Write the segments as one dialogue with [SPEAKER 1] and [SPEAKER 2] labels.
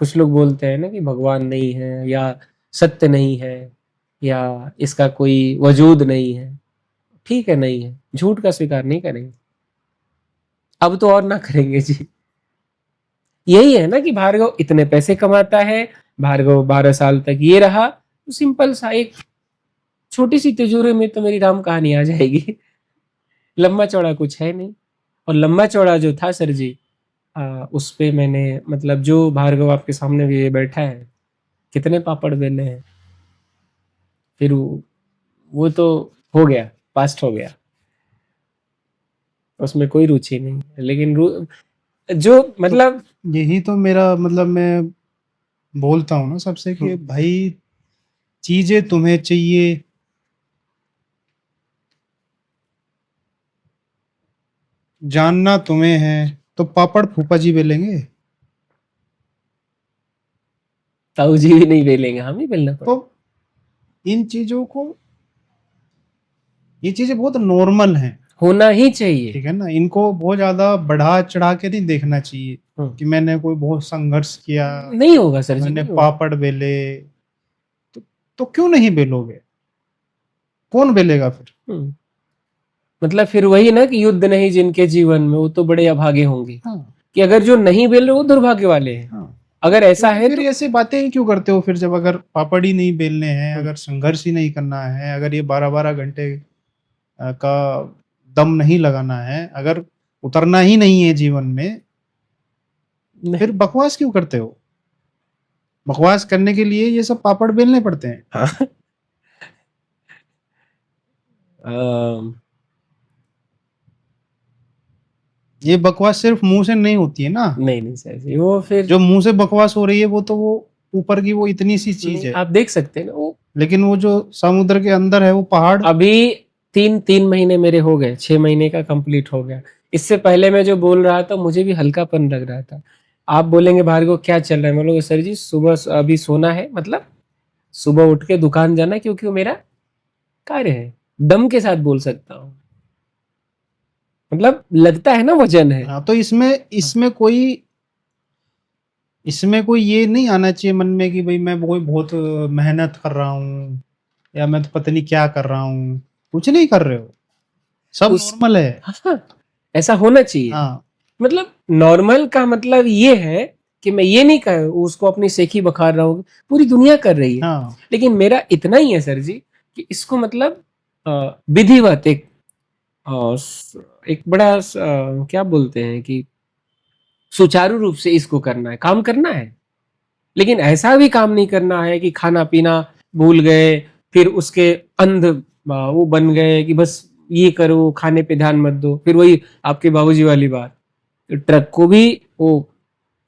[SPEAKER 1] कुछ लोग बोलते हैं ना कि भगवान नहीं है, या सत्य नहीं है, या इसका कोई वजूद नहीं है। ठीक है, नहीं है, झूठ का स्वीकार नहीं करेंगे, अब तो और ना करेंगे जी। यही है ना कि भार्गव इतने पैसे कमाता है, भार्गव 12 साल तक ये रहा, तो सिंपल सा एक छोटी सी तिजोरी में तो मेरी राम कहानी आ जाएगी। लंबा चौड़ा कुछ है नहीं। और लंबा चौड़ा जो था सर जी, उस पे मैंने मतलब जो भार्गव आपके सामने भी ये बैठा है, कितने पापड़ बेले हैं, फिर वो तो हो गया, पास्ट हो गया, उसमें कोई रुचि नहीं है। लेकिन जो
[SPEAKER 2] तो
[SPEAKER 1] मतलब
[SPEAKER 2] यही तो मेरा मतलब मैं बोलता हूँ ना सबसे कि भाई चीजें तुम्हें चाहिए, जानना तुम्हें है, तो पापड़ फूफा जी बेलेंगे।
[SPEAKER 1] ताऊ जी भी नहीं बेलेंगे, हम ही बेलना
[SPEAKER 2] तो
[SPEAKER 1] पड़ेगा।
[SPEAKER 2] इन चीजों को, ये चीजें बहुत नॉर्मल हैं,
[SPEAKER 1] होना ही चाहिए।
[SPEAKER 2] ठीक है ना। इनको बहुत ज्यादा बढ़ा चढ़ा के नहीं देखना चाहिए कि मैंने कोई बहुत संघर्ष किया,
[SPEAKER 1] नहीं होगा सर जी,
[SPEAKER 2] मैंने
[SPEAKER 1] नहीं होगा।
[SPEAKER 2] पापड़ बेले। तो क्यों नहीं बेलोगे, कौन बेलेगा फिर?
[SPEAKER 1] मतलब फिर वही ना कि युद्ध नहीं जिनके जीवन में, वो तो बड़े अभागे होंगे।
[SPEAKER 2] हाँ
[SPEAKER 1] कि अगर जो नहीं बेल रहे वो दुर्भाग्य वाले हैं।
[SPEAKER 2] हाँ।
[SPEAKER 1] अगर ऐसा
[SPEAKER 2] क्योंकि
[SPEAKER 1] है
[SPEAKER 2] फिर
[SPEAKER 1] तो
[SPEAKER 2] ऐसे बातें ही क्यों करते हो फिर, जब अगर पापड़ ही नहीं बेलने हैं, अगर संघर्ष ही नहीं करना है, अगर ये 12-12 घंटे का दम नहीं लगाना है, अगर उतरना ही नहीं है जीवन में, फिर बकवास क्यों करते हो? बकवास करने के लिए ये सब पापड़ बेलने पड़ते हैं।
[SPEAKER 1] हाँ। अम,
[SPEAKER 2] ये बकवास सिर्फ मुंह से नहीं होती है ना।
[SPEAKER 1] नहीं नहीं सर जी, वो फिर
[SPEAKER 2] जो मुंह से बकवास हो रही है वो तो वो ऊपर की वो इतनी सी चीज
[SPEAKER 1] नहीं,
[SPEAKER 2] है,
[SPEAKER 1] आप देख सकते हैं ना वो।
[SPEAKER 2] लेकिन वो जो समुद्र के अंदर है वो पहाड़।
[SPEAKER 1] अभी 3 महीने मेरे हो गए, 6 महीने का कंप्लीट हो गया। इससे पहले मैं जो बोल रहा था मुझे भी हल्कापन लग रहा था। आप बोलेंगे भार्गव क्या चल रहा है, मैं बोलूँगा सर जी सुबह अभी सोना है, मतलब सुबह उठ के दुकान जाना है, क्योंकि वो मेरा कार्य है। दम के साथ बोल सकता हूँ, मतलब लगता है ना वजन है।
[SPEAKER 2] हाँ, तो इसमें कोई ये नहीं आना चाहिए मन में कि भाई मैं कोई बहुत मेहनत कर रहा हूँ, या मैं तो पता नहीं क्या कर रहा हूँ। कुछ नहीं कर रहे हो, सब
[SPEAKER 1] उस
[SPEAKER 2] नॉर्मल है।
[SPEAKER 1] हाँ, ऐसा होना चाहिए।
[SPEAKER 2] हाँ
[SPEAKER 1] मतलब नॉर्मल का मतलब ये है कि मैं ये नहीं कर उसको अपनी सेखी बखार रहा हूँ, पूरी दुनिया कर रही है।
[SPEAKER 2] हाँ
[SPEAKER 1] लेकिन मेरा इतना ही है सर जी कि इसको मतलब विधिवत एक बड़ा क्या बोलते हैं कि सुचारू रूप से इसको करना है, काम करना है। लेकिन ऐसा भी काम नहीं करना है कि खाना पीना भूल गए, फिर उसके अंध वो बन गए कि बस ये करो, खाने पे ध्यान मत दो। फिर वही आपके बाबूजी वाली बात, ट्रक को भी वो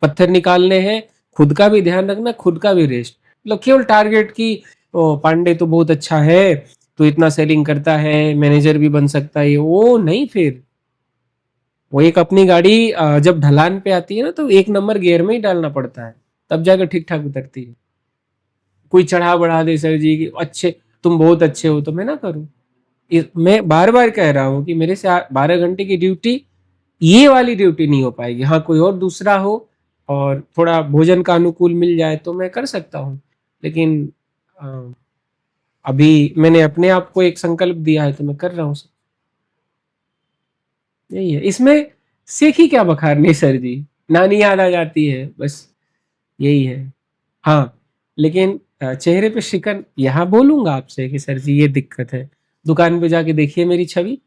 [SPEAKER 1] पत्थर निकालने हैं, खुद का भी ध्यान रखना, खुद का भी रेस्ट। मतलब केवल टारगेट की ओ पांडे तो बहुत अच्छा है, तो इतना सेलिंग करता है, मैनेजर भी बन सकता है, वो नहीं। फिर वो एक अपनी गाड़ी जब ढलान पे आती है ना, तो 1 नंबर गियर में ही डालना पड़ता है, तब जाकर ठीक ठाक उतरती है। कोई चढ़ा बढ़ा दे सर जी कि अच्छे, तुम बहुत अच्छे हो, तो मैं ना करूं। मैं बार बार कह रहा हूं कि मेरे से 12 घंटे की ड्यूटी, ये वाली ड्यूटी नहीं हो पाएगी। हाँ, कोई और दूसरा हो और थोड़ा भोजन का अनुकूल मिल जाए तो मैं कर सकता हूँ। लेकिन अ, अभी मैंने अपने आप को एक संकल्प दिया है, तो मैं कर रहा हूँ। यही है इसमें, सीखी क्या बखारनी सर जी, नानी याद आ जाती है बस, यही है। हाँ, लेकिन चेहरे पे शिकन यहाँ बोलूंगा आपसे कि सर जी ये दिक्कत है। दुकान पे जाके देखिए मेरी छवि,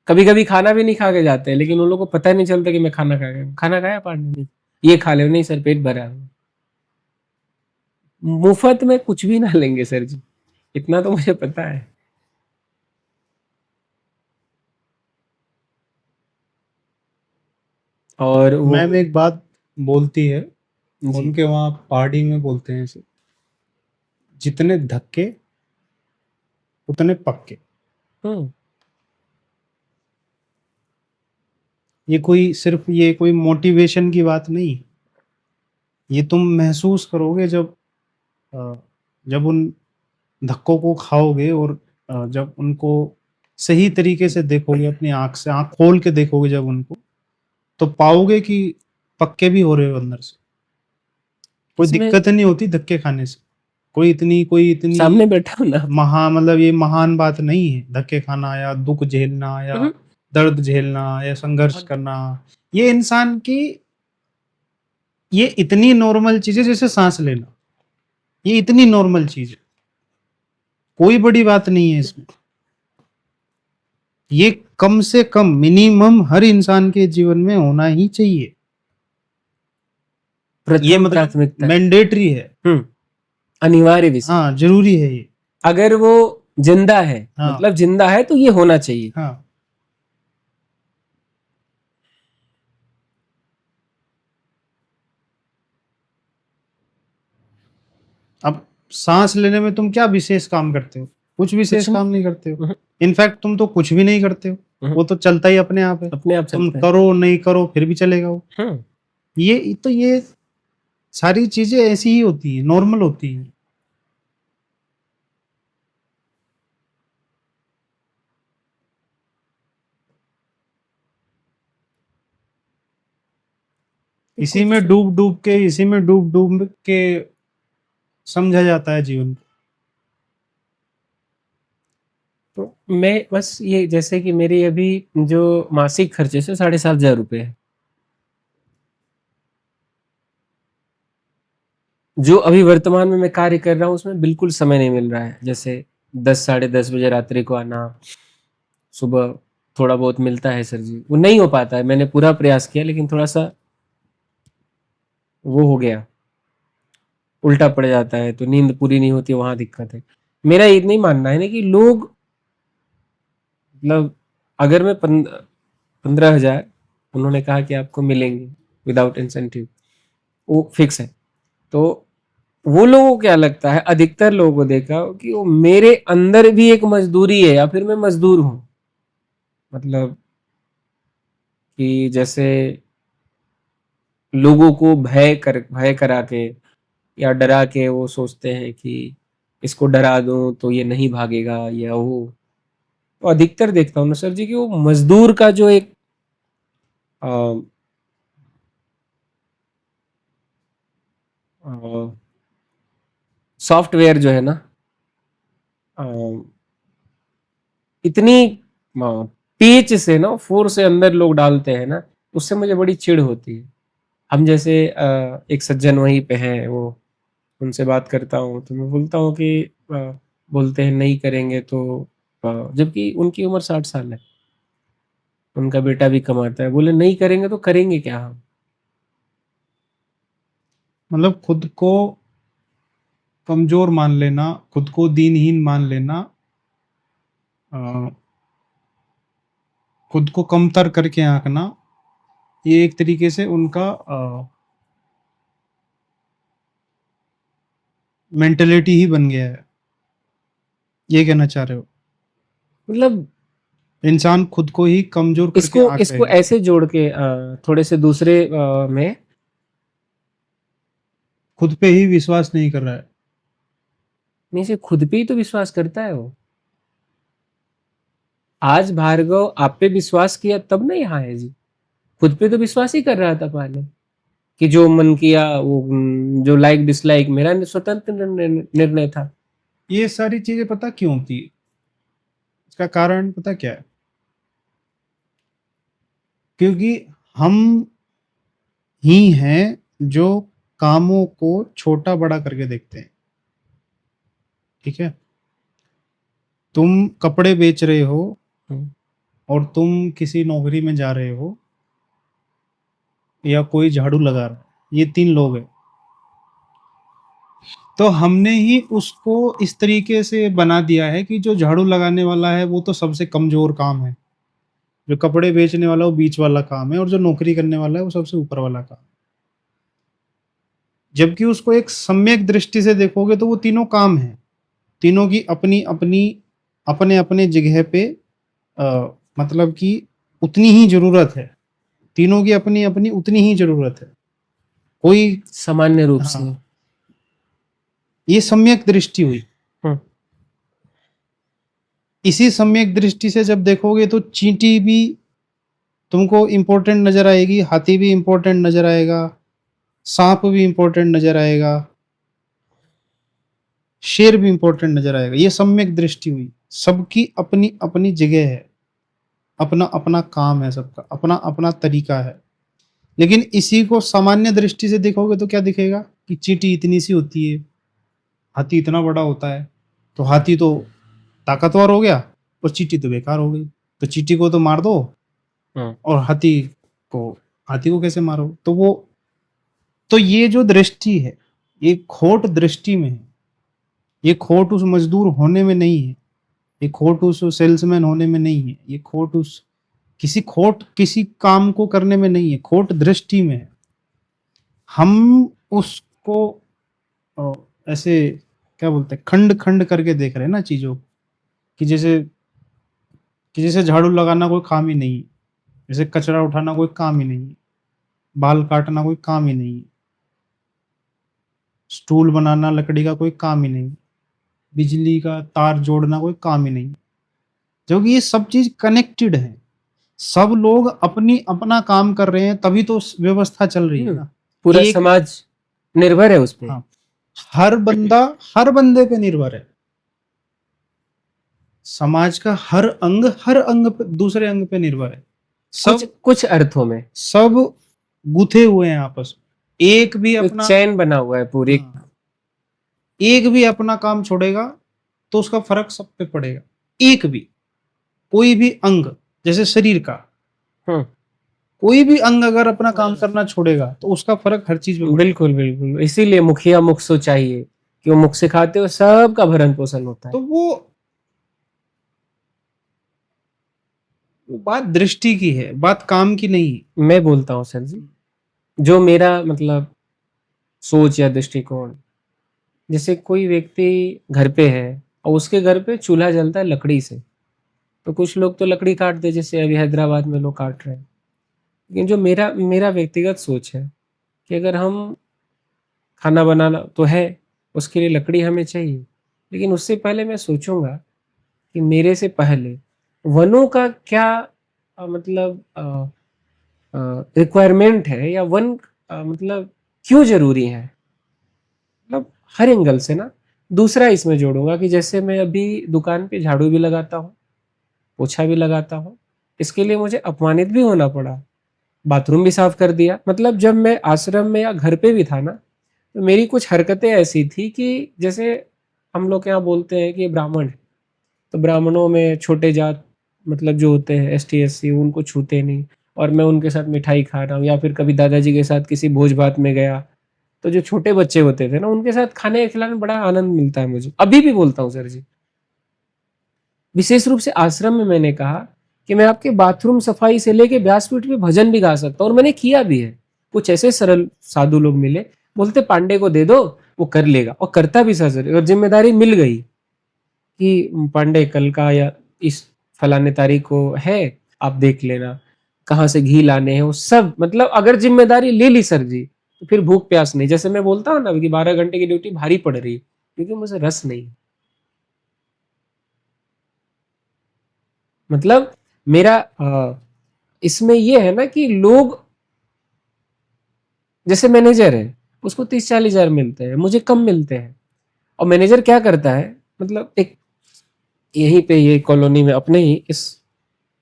[SPEAKER 1] कभी कभी खाना भी नहीं खा के जाते हैं, लेकिन उन लोगों को पता नहीं चलता कि मैं खाना खा गया। खाना खाया पांडे ने, ये खा ले, नहीं सर पेट भरा है। मुफ्त में कुछ भी ना लेंगे सर जी, इतना तो मुझे पता है। और वो
[SPEAKER 2] मैम एक बात बोलती है,
[SPEAKER 1] जी,
[SPEAKER 2] उनके वहाँ पहाड़ी में बोलते हैं इसे, जितने धक्के उतने पक्के।
[SPEAKER 1] हम्म,
[SPEAKER 2] ये कोई मोटिवेशन की बात नहीं, ये तुम महसूस करोगे जब अ, जब उन धक्कों को खाओगे, और जब उनको सही तरीके से देखोगे, अपनी आंख से आंख खोल के देखोगे जब उनको, तो पाओगे कि पक्के भी हो रहे हो अंदर से, कोई
[SPEAKER 1] इसमें
[SPEAKER 2] दिक्कत नहीं होती धक्के खाने से, कोई इतनी
[SPEAKER 1] सामने बैठा हूं ना।
[SPEAKER 2] मतलब ये महान बात नहीं है धक्के खाना या दुख झेलना या
[SPEAKER 1] हम्म,
[SPEAKER 2] दर्द झेलना या संघर्ष
[SPEAKER 1] बहुत
[SPEAKER 2] करना। ये इंसान की ये इतनी नॉर्मल चीज है जैसे सांस लेना, ये इतनी नॉर्मल चीज है, कोई बड़ी बात नहीं है इसमें। ये कम से कम मिनिमम हर इंसान के जीवन में होना ही चाहिए, ये
[SPEAKER 1] प्रथम
[SPEAKER 2] मतलब
[SPEAKER 1] प्राथमिकता है।
[SPEAKER 2] मैंडेटरी है।
[SPEAKER 1] अनिवार्य विषय।
[SPEAKER 2] हाँ, जरूरी है ये।
[SPEAKER 1] अगर वो जिंदा है,
[SPEAKER 2] हाँ
[SPEAKER 1] मतलब जिंदा है तो ये होना चाहिए।
[SPEAKER 2] हाँ। अब सांस लेने में तुम क्या विशेष काम करते हो? कुछ विशेष
[SPEAKER 1] कुछ
[SPEAKER 2] काम नहीं करते हो।
[SPEAKER 1] नहीं।
[SPEAKER 2] इनफैक्ट तुम तो कुछ भी नहीं करते हो, वो तो चलता ही अपने आप है।
[SPEAKER 1] अपने आप
[SPEAKER 2] तुम
[SPEAKER 1] चलता है।
[SPEAKER 2] करो नहीं करो फिर भी चलेगा वो। ये सारी चीजें ऐसी ही होती है, नॉर्मल होती है। इसी में डूब डूब के समझा जाता है जीवन को।
[SPEAKER 1] तो मैं बस ये, जैसे कि मेरी अभी जो मासिक खर्चे से 7,500 रुपए है, जो अभी वर्तमान में मैं कार्य कर रहा हूँ उसमें बिल्कुल समय नहीं मिल रहा है। जैसे 10 साढ़े 10 बजे रात्रि को आना, सुबह थोड़ा बहुत मिलता है सर जी, वो नहीं हो पाता है। मैंने पूरा प्रयास किया लेकिन थोड़ा सा वो हो गया, उल्टा पड़ जाता है, तो नींद पूरी नहीं होती, वहां दिक्कत है। मेरा ये नहीं मानना है ना कि लोग, मतलब अगर मैं 15,000 उन्होंने कहा कि आपको मिलेंगे विदाउट इंसेंटिव, वो फिक्स है, तो वो लोगों को क्या लगता है, अधिकतर लोगों को देखा कि वो मेरे अंदर भी एक मजदूरी है या फिर मैं मजदूर हूं। मतलब कि जैसे लोगों को भय करा के या डरा के वो सोचते हैं कि इसको डरा दूं तो ये नहीं भागेगा या वो। तो अधिकतर देखता हूँ ना सर जी कि वो मजदूर का जो एक सॉफ्टवेयर जो है ना, अ, इतनी पेच से ना, फोर्स से अंदर लोग डालते हैं ना, उससे मुझे बड़ी चिढ़ होती है। हम जैसे एक सज्जन वहीं पे हैं, वो उनसे बात करता हूँ तो मैं बोलता हूँ कि बोलते हैं नहीं करेंगे तो, जबकि उनकी उम्र 60 साल है, उनका बेटा भी कमाता है, बोले नहीं करेंगे तो करेंगे क्या हम।
[SPEAKER 2] मतलब खुद को कमजोर मान लेना, खुद को दीनहीन मान लेना, अ, खुद को कमतर करके आंकना, ये एक तरीके से उनका मेंटेलिटी ही बन गया है। ये कहना चाह रहे हो?
[SPEAKER 1] मतलब
[SPEAKER 2] इंसान खुद को ही कमजोर करके
[SPEAKER 1] इसको
[SPEAKER 2] आंक
[SPEAKER 1] इसको
[SPEAKER 2] रहेगा।
[SPEAKER 1] ऐसे जोड़ के थोड़े से दूसरे में,
[SPEAKER 2] खुद पे ही विश्वास नहीं कर रहा है।
[SPEAKER 1] नहीं से खुद पे ही तो विश्वास करता है वो। आज भार्गव आप पे विश्वास किया तब ना यहाँ है जी, खुद पे तो विश्वास ही कर रहा था पहले, कि जो मन किया वो, जो लाइक डिसलाइक मेरा स्वतंत्र निर्णय था।
[SPEAKER 2] ये सारी चीजें पता क्यों होती है? इसका कारण पता क्या है? क्योंकि हम ही हैं जो कामों को छोटा बड़ा करके देखते हैं। ठीक है, तुम कपड़े बेच रहे हो
[SPEAKER 1] हम्म,
[SPEAKER 2] और तुम किसी नौकरी में जा रहे हो या कोई झाड़ू लगा रहा है, ये 3 लोग हैं। तो हमने ही उसको इस तरीके से बना दिया है कि जो झाड़ू लगाने वाला है वो तो सबसे कमजोर काम है, जो कपड़े बेचने वाला वो बीच वाला काम है, और जो नौकरी करने वाला है वो सबसे ऊपर वाला काम। जबकि उसको एक सम्यक दृष्टि से देखोगे तो वो तीनों काम है, तीनों की अपनी अपनी अपने अपने जगह पे मतलब कि उतनी ही जरूरत है, तीनों की अपनी अपनी उतनी ही जरूरत है। कोई
[SPEAKER 1] सामान्य रूप से।
[SPEAKER 2] हाँ, ये सम्यक दृष्टि हुई।
[SPEAKER 1] हम्म,
[SPEAKER 2] इसी सम्यक दृष्टि से जब देखोगे तो चींटी भी तुमको इम्पोर्टेंट नजर आएगी, हाथी भी इम्पोर्टेंट नजर आएगा, सांप भी इम्पोर्टेंट नजर आएगा, शेर भी इम्पोर्टेंट नजर आएगा। ये सम्यक दृष्टि हुई, सबकी अपनी अपनी जगह है, अपना अपना काम है, सबका अपना अपना तरीका है। लेकिन इसी को सामान्य दृष्टि से देखोगे तो क्या दिखेगा कि चींटी इतनी सी होती है, हाथी इतना बड़ा होता है, तो हाथी तो ताकतवर हो गया और चींटी तो बेकार हो गई। तो चींटी को तो मार दो और हाथी को कैसे मारो? तो वो, तो ये जो दृष्टि है, ये खोट दृष्टि में है। ये खोट उस मजदूर होने में नहीं है, ये खोट उस सेल्समैन होने में नहीं है, ये खोट उस किसी काम को करने में नहीं है, खोट दृष्टि में है। हम उसको ऐसे क्या बोलते हैं, खंड खंड करके देख रहे हैं ना चीजों को, कि जैसे झाड़ू लगाना कोई काम ही नहीं, जैसे कचरा उठाना कोई काम ही नहीं, बाल काटना कोई काम ही नहीं, स्टूल बनाना लकड़ी का कोई काम ही नहीं, बिजली का तार जोड़ना कोई काम ही नहीं। क्योंकि ये सब चीज कनेक्टेड है, सब लोग अपनी अपना काम कर रहे हैं, तभी तो व्यवस्था चल रही है ना।
[SPEAKER 1] पूरा
[SPEAKER 2] एक,
[SPEAKER 1] समाज निर्भर है उस पे।
[SPEAKER 2] हाँ, हर बंदे पे निर्भर है। समाज का हर अंग पे, दूसरे अंग पे निर्भर है। सब
[SPEAKER 1] कुछ अर्थों में
[SPEAKER 2] सब गुथे हुए हैं आपस में। एक भी
[SPEAKER 1] एक
[SPEAKER 2] अपना
[SPEAKER 1] चैन बना हुआ है पूरी।
[SPEAKER 2] हाँ, एक भी अपना काम छोड़ेगा तो उसका फर्क सब पे पड़ेगा। एक भी, कोई भी अंग, जैसे शरीर का कोई भी अंग अगर अपना काम करना छोड़ेगा तो उसका फर्क हर चीज में पड़ेगा।
[SPEAKER 1] बिल्कुल बिल्कुल, इसीलिए मुखिया मुख सो चाहिए कि वो मुख सिखाते हो सबका भरण पोषण होता है।
[SPEAKER 2] तो वो बात दृष्टि की है, बात काम की नहीं है।
[SPEAKER 1] मैं बोलता हूँ सर जी, जो मेरा मतलब सोच या दृष्टिकोण, जैसे कोई व्यक्ति घर पे है और उसके घर पे चूल्हा जलता है लकड़ी से, तो कुछ लोग तो लकड़ी काटते, जैसे अभी हैदराबाद में लोग काट रहे हैं। लेकिन जो मेरा मेरा व्यक्तिगत सोच है कि अगर हम खाना बनाना तो है, उसके लिए लकड़ी हमें चाहिए, लेकिन उससे पहले मैं सोचूंगा कि मेरे से पहले वनों का क्या मतलब रिक्वायरमेंट है, या वन मतलब क्यों जरूरी है, मतलब हर एंगल से ना। दूसरा इसमें जोड़ूंगा कि जैसे मैं अभी दुकान पे झाड़ू भी लगाता हूँ, पोछा भी लगाता हूँ, इसके लिए मुझे अपमानित भी होना पड़ा, बाथरूम भी साफ कर दिया। मतलब जब मैं आश्रम में या घर पे भी था ना, तो मेरी कुछ हरकतें ऐसी थी कि जैसे हम लोग यहाँ बोलते हैं कि ब्राह्मण है, तो ब्राह्मणों में छोटे जात मतलब जो होते हैं एस टी एस सी, उनको छूते नहीं, और मैं उनके साथ मिठाई खा रहा हूँ, या फिर कभी दादाजी के साथ किसी भोज भात में गया, तो जो छोटे बच्चे होते थे ना, उनके साथ खाने खिलाने में बड़ा आनंद मिलता है मुझे, अभी भी बोलता हूँ सर जी। विशेष रूप से आश्रम में मैंने कहा कि मैं आपके बाथरूम सफाई से लेके व्यासपीठ पे भजन भी गा सकता हूँ, और मैंने किया भी है। कुछ ऐसे सरल साधु लोग मिले, बोलते पांडे को दे दो, वो कर लेगा, और करता भी सर। और जिम्मेदारी मिल गई कि पांडे कल का या इस फलाने तारीख को है, आप देख लेना कहाँ से घी लाने हैं, वो सब मतलब अगर जिम्मेदारी ले ली सर जी, तो फिर भूख प्यास नहीं। जैसे मैं बोलता हूँ ना कि 12 घंटे की ड्यूटी भारी पड़ रही है, क्योंकि मुझे रस नहीं। मतलब मेरा इसमें ये है ना कि लोग, जैसे मैनेजर है, उसको 30-40 हजार मिलते हैं, मुझे कम मिलते हैं। और मैनेजर क्या करता है, मतलब एक यहीं पे ये कॉलोनी में अपने ही इस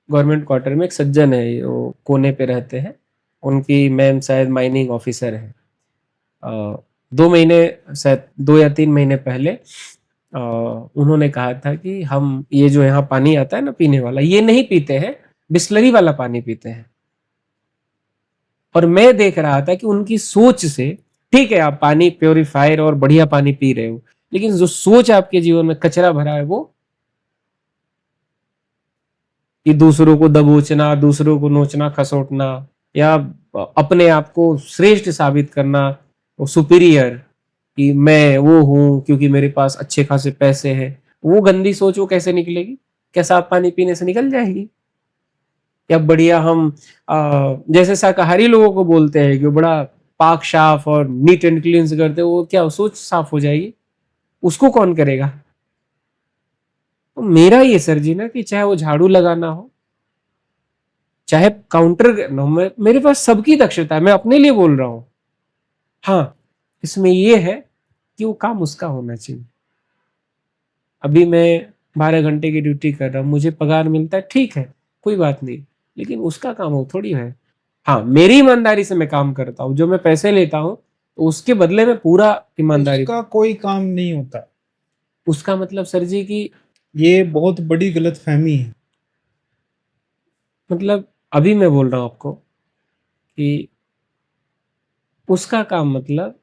[SPEAKER 1] गवर्नमेंट क्वार्टर में एक सज्जन है, वो कोने पे रहते हैं, उनकी मैम शायद माइनिंग ऑफिसर है। 2 महीने, शायद 2 या 3 महीने पहले उन्होंने कहा था कि हम ये जो यहाँ पानी आता है ना पीने वाला, ये नहीं पीते हैं, बिस्लरी वाला पानी पीते हैं। और मैं देख रहा था कि उनकी सोच से, ठीक है आप पानी प्योरीफायर और बढ़िया पानी पी रहे हो, लेकिन जो सोच आपके जीवन में कचरा भरा है, वो कि दूसरों को दबोचना, दूसरों को नोचना खसोटना, या अपने आप को श्रेष्ठ साबित करना, वो सुपीरियर, कि मैं वो हूं क्योंकि मेरे पास अच्छे खासे पैसे हैं। वो गंदी सोच वो कैसे निकलेगी? क्या साफ पानी पीने से निकल जाएगी? या बढ़िया हम जैसे शाकाहारी लोगों को बोलते हैं कि वो बड़ा पाक साफ और नीट एंड क्लीन करते, वो क्या सोच साफ हो जाएगी? उसको कौन करेगा? तो मेरा ये सर जी ना कि चाहे वो झाड़ू लगाना हो, चाहे काउंटर करना हो, मेरे पास सबकी दक्षता है, मैं अपने लिए बोल रहा हूँ। हाँ, इसमें ये है कि वो काम उसका होना चाहिए। अभी मैं 12 घंटे की ड्यूटी कर रहा हूँ, मुझे पगार मिलता है, ठीक है, कोई बात नहीं, लेकिन उसका काम वो थोड़ी है। हाँ, मेरी ईमानदारी से मैं काम करता हूँ, जो मैं पैसे लेता हूँ तो उसके बदले में पूरा ईमानदारी।
[SPEAKER 2] उसका कोई काम नहीं होता।
[SPEAKER 1] उसका मतलब सर जी कि
[SPEAKER 2] ये बहुत बड़ी गलतफहमी है।
[SPEAKER 1] मतलब अभी मैं बोल रहा हूँ आपको कि उसका काम मतलब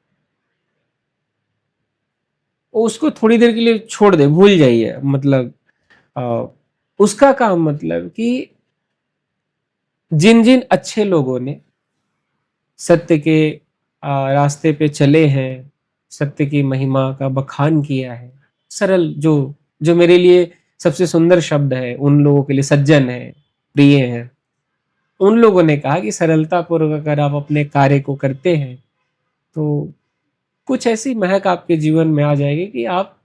[SPEAKER 1] उसको थोड़ी देर के लिए छोड़ दे, भूल जाइए, मतलब उसका काम मतलब कि जिन जिन अच्छे लोगों ने सत्य के रास्ते पे चले हैं, सत्य की महिमा का बखान किया है, सरल, जो जो मेरे लिए सबसे सुंदर शब्द है, उन लोगों के लिए सज्जन है, प्रिय है, उन लोगों ने कहा कि सरलता पूर्वक अगर आप अपने कार्य को करते हैं तो कुछ ऐसी महक आपके जीवन में आ जाएगी कि आप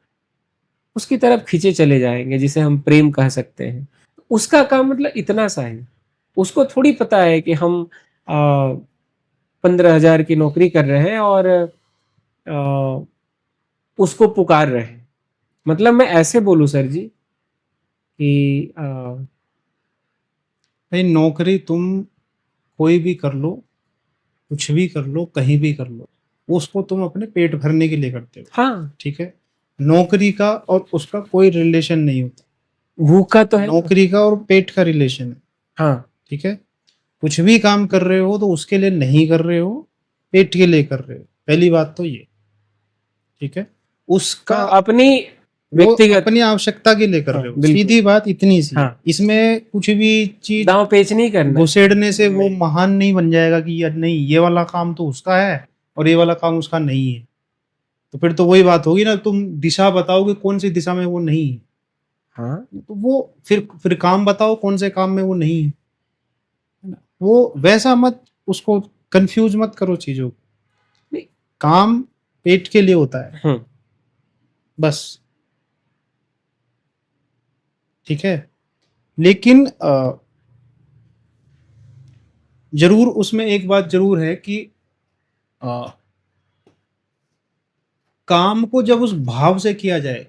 [SPEAKER 1] उसकी तरफ खींचे चले जाएंगे, जिसे हम प्रेम कह सकते हैं। उसका काम मतलब इतना सा है। उसको थोड़ी पता है कि हम 15,000 की नौकरी कर रहे हैं और उसको पुकार रहे हैं। मतलब मैं ऐसे बोलूं सर जी कि
[SPEAKER 2] भाई नौकरी तुम कोई भी कर लो, कुछ भी कर लो, कहीं भी कर लो, उसको तुम अपने पेट भरने के लिए करते हो।
[SPEAKER 1] हाँ,
[SPEAKER 2] ठीक है, नौकरी का और उसका कोई रिलेशन नहीं होता।
[SPEAKER 1] भूखा तो है ना।
[SPEAKER 2] नौकरी का और पेट का रिलेशन है।
[SPEAKER 1] हाँ,
[SPEAKER 2] ठीक है, कुछ भी काम कर रहे हो तो उसके लिए नहीं कर रहे हो, पेट के लिए कर रहे हो। पहली बात तो ये। ठीक है, उसका
[SPEAKER 1] हाँ, अपनी
[SPEAKER 2] वो
[SPEAKER 1] व्यक्तिगत।
[SPEAKER 2] अपनी आवश्यकता के लिए कर
[SPEAKER 1] हाँ,
[SPEAKER 2] रहे हो,
[SPEAKER 1] बिल्कुल।
[SPEAKER 2] सीधी बात इतनी सी है।
[SPEAKER 1] हाँ,
[SPEAKER 2] इसमें कुछ भी चीज
[SPEAKER 1] दांव पेच नहीं करना है।
[SPEAKER 2] घुसेड़ने से वो
[SPEAKER 1] नहीं।
[SPEAKER 2] महान नहीं बन जाएगा कि यार नहीं, ये वाला काम तो उसका है और ये वाला काम उसका नहीं है। तो फिर तो वही बात होगी ना, तुम दिशा बताओगे कौन सी दिशा में वो नहीं है,
[SPEAKER 1] हाँ,
[SPEAKER 2] तो वो फिर काम बताओ कौन से काम में वो नहीं है। है ना? वो वैसा मत, उसको कंफ्यूज मत करो चीजों को।
[SPEAKER 1] नहीं।
[SPEAKER 2] काम पेट के लिए होता है बस। ठीक है, लेकिन जरूर उसमें एक बात जरूर है कि अ, काम को जब उस भाव से किया जाए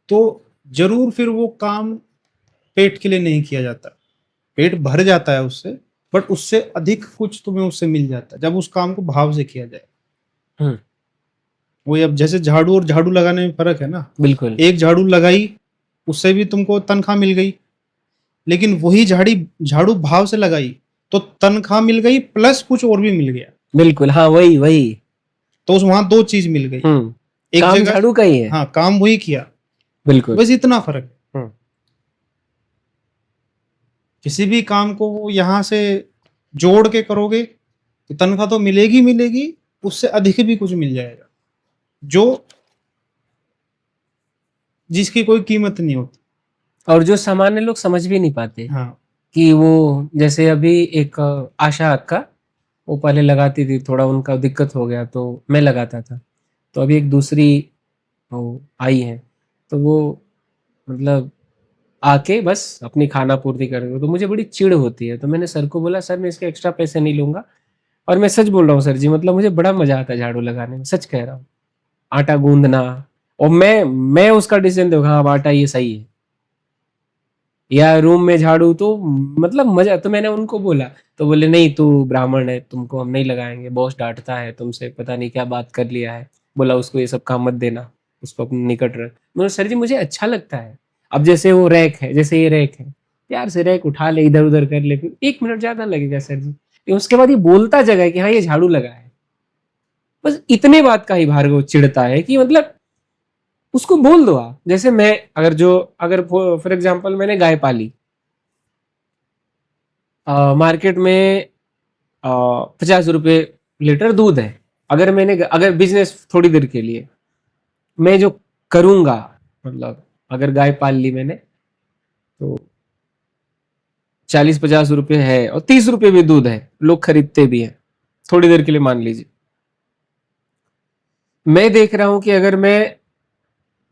[SPEAKER 2] तो जरूर फिर वो काम पेट के लिए नहीं किया जाता। पेट भर जाता है उससे, बट उससे अधिक कुछ तुम्हें उससे मिल जाता है जब उस काम को भाव से किया जाए।
[SPEAKER 1] हम्म,
[SPEAKER 2] वो अब जैसे झाड़ू और झाड़ू लगाने में फर्क है ना।
[SPEAKER 1] बिल्कुल।
[SPEAKER 2] एक झाड़ू लगाई, उससे भी तुमको तनख्वाह मिल गई, लेकिन वही झाड़ू भाव से लगाई तो तनख्वाह मिल गई प्लस कुछ और भी मिल गया।
[SPEAKER 1] बिल्कुल, हाँ, वही वही।
[SPEAKER 2] तो उस वहां दो चीज मिल गई एक
[SPEAKER 1] काम
[SPEAKER 2] जगह।
[SPEAKER 1] झाड़ू का ही है।
[SPEAKER 2] हाँ, काम वही किया,
[SPEAKER 1] बिल्कुल।
[SPEAKER 2] बस इतना फर्क है।
[SPEAKER 1] हम्म,
[SPEAKER 2] किसी भी काम को वो यहाँ से जोड़ के करोगे तो तनख्वाह तो मिलेगी मिलेगी, उससे अधिक भी कुछ मिल जाएगा जो जिसकी कोई कीमत नहीं होती।
[SPEAKER 1] और जो सामान्य लोग समझ भी नहीं पाते
[SPEAKER 2] हाँ।
[SPEAKER 1] कि वो, जैसे अभी एक आशा अक्का, वो पहले लगाती थी, थोड़ा उनका दिक्कत हो गया तो मैं लगाता था। तो अभी एक दूसरी वो आई है, तो वो मतलब आके बस अपनी खाना पूर्ति कर रहे हो, तो मुझे बड़ी चिढ़ होती है। तो मैंने सर को बोला, सर मैं इसके एक्स्ट्रा पैसे नहीं लूंगा, और मैं सच बोल रहा हूँ सर जी, मतलब मुझे बड़ा मजा आता है झाड़ू लगाने में, सच कह रहा हूँ। आटा गूंदना, और मैं उसका डिसीजन दूंगा, हाँ अब आटा ये सही है, या रूम में झाड़ू, तो मतलब मजा। तो मैंने उनको बोला, तो बोले नहीं तू ब्राह्मण है, तुमको हम नहीं लगाएंगे, बॉस डांटता है तुमसे, पता नहीं क्या बात कर लिया है, बोला उसको ये सब काम मत देना, उसको अपने निकट रख। मैंने, सर जी मुझे अच्छा लगता है। अब जैसे वो रैक है, जैसे ये रैक है, प्यार से रैक उठा ले, इधर उधर कर ले, फिर 1 मिनट ज्यादा लगेगा सर जी, लेकिन उसके बाद ये बोलता जगह है कि हाँ ये झाड़ू लगा है। बस इतने बात का ही भार्गव चिढ़ता है कि मतलब उसको बोल दो आप। जैसे मैं, अगर फॉर एग्जाम्पल मैंने गाय पाली, मार्केट में 50 रुपए लीटर दूध है, अगर बिजनेस थोड़ी देर के लिए मैं जो करूंगा, मतलब अगर गाय पाल ली मैंने तो 40-50 रुपए है, और 30 रुपए भी दूध है, लोग खरीदते भी हैं, थोड़ी देर के लिए मान लीजिए। मैं देख रहा हूं कि अगर मैं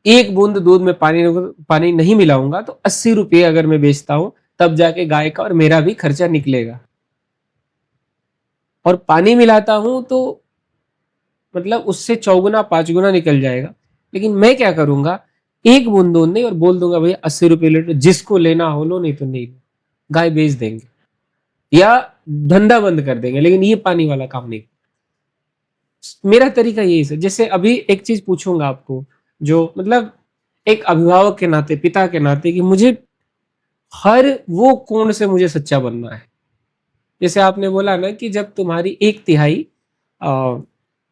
[SPEAKER 1] एक बूंद दूध में पानी नहीं मिलाऊंगा तो 80 रुपये अगर मैं बेचता हूं, तब जाके गाय का और मेरा भी खर्चा निकलेगा। और पानी मिलाता हूं तो मतलब उससे 4 गुना 5 गुना निकल जाएगा। लेकिन मैं क्या करूंगा, एक बूंद दूध नहीं और बोल दूंगा भैया 80 रुपये लीटर, जिसको लेना हो लो, नहीं तो नहीं लो। गाय बेच देंगे या धंधा बंद कर देंगे, लेकिन ये पानी वाला काम नहीं। मेरा तरीका यही है। जैसे अभी एक चीज पूछूंगा आपको, जो मतलब एक अभिभावक के नाते, पिता के नाते, कि मुझे हर वो कोण से मुझे सच्चा बनना है। जैसे आपने बोला ना कि जब तुम्हारी 1/3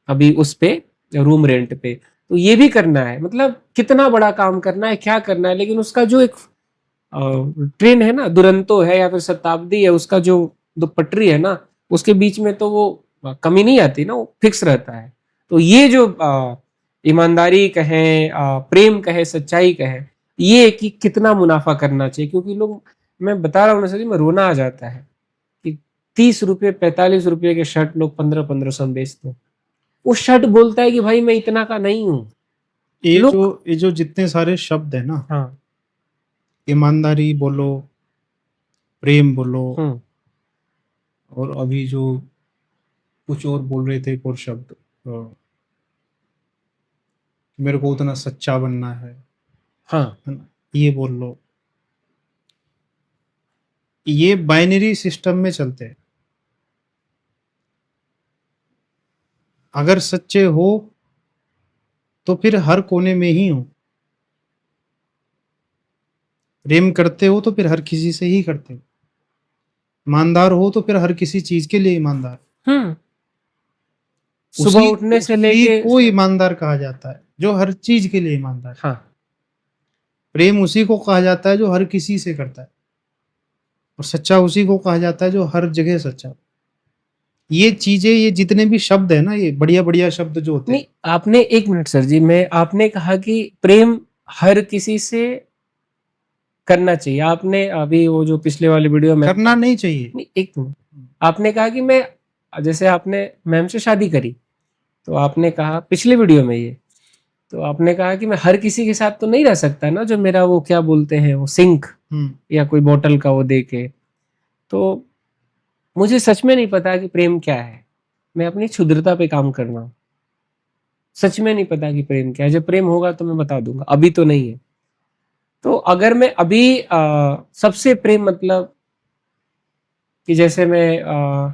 [SPEAKER 1] अभी उस पे रूम रेंट पे, तो ये भी करना है, मतलब कितना बड़ा काम करना है, क्या करना है, लेकिन उसका जो एक ट्रेन है ना, दुरंतो है या फिर शताब्दी है, उसका जो दो पटरी है ना, उसके बीच में तो वो कमी नहीं आती ना, वो फिक्स रहता है। तो ये जो ईमानदारी कहें, प्रेम कहे, सच्चाई कहे, ये कि कितना मुनाफा करना चाहिए। क्योंकि लोग, मैं बता रहा हूँ ना सर जी, मैं रोना आ जाता है कि 30 रुपये 45 रुपये के शर्ट लोग 1500 में बेचते हैं। वो शर्ट बोलता है कि भाई मैं इतना का नहीं हूं। लोग,
[SPEAKER 2] ये जो जितने सारे शब्द है ना,
[SPEAKER 1] हाँ,
[SPEAKER 2] ईमानदारी बोलो, प्रेम बोलो,
[SPEAKER 1] हम्म,
[SPEAKER 2] और अभी जो कुछ और बोल रहे थे, एक और शब्द, मेरे को उतना सच्चा बनना
[SPEAKER 1] हाँ,
[SPEAKER 2] है ना, ये बोल लो। ये बाइनरी सिस्टम में चलते हैं। अगर सच्चे हो तो फिर हर कोने में ही हो। प्रेम करते हो तो फिर हर किसी से ही करते हो। ईमानदार हो तो फिर हर किसी चीज के लिए ईमानदार।
[SPEAKER 1] हम्म, सुबह
[SPEAKER 2] उसी
[SPEAKER 1] उठने से
[SPEAKER 2] उसी
[SPEAKER 1] लेके,
[SPEAKER 2] को ईमानदार कहा जाता है जो हर चीज के लिए ईमानदार है।
[SPEAKER 1] हाँ,
[SPEAKER 2] प्रेम उसी को कहा जाता है जो हर किसी से करता है, और सच्चा उसी को कहा जाता है जो हर जगह सच्चा हो। ये चीजें, ये जितने भी शब्द है ना, ये बढ़िया बढ़िया शब्द जो होते
[SPEAKER 1] नहीं,
[SPEAKER 2] हैं,
[SPEAKER 1] आपने एक मिनट सर जी, मैं, आपने कहा कि प्रेम हर किसी से करना चाहिए। आपने अभी वो जो पिछले वाले वीडियो में,
[SPEAKER 2] करना नहीं चाहिए।
[SPEAKER 1] नहीं एक मिनट, आपने कहा कि मैं, जैसे आपने मैम से शादी करी, तो आपने कहा पिछले वीडियो में ये, तो आपने कहा कि मैं हर किसी के साथ तो नहीं रह सकता ना, जो मेरा वो क्या बोलते हैं, वो सिंक
[SPEAKER 2] हम्म
[SPEAKER 1] या कोई बोतल का वो दे के। तो मुझे सच में नहीं पता कि प्रेम क्या है। मैं अपनी क्षुद्रता पे काम कर रहा हूँ। सच में नहीं पता कि प्रेम क्या है। जब प्रेम होगा तो मैं बता दूंगा, अभी तो नहीं है। तो अगर मैं अभी सबसे प्रेम मतलब कि जैसे मैं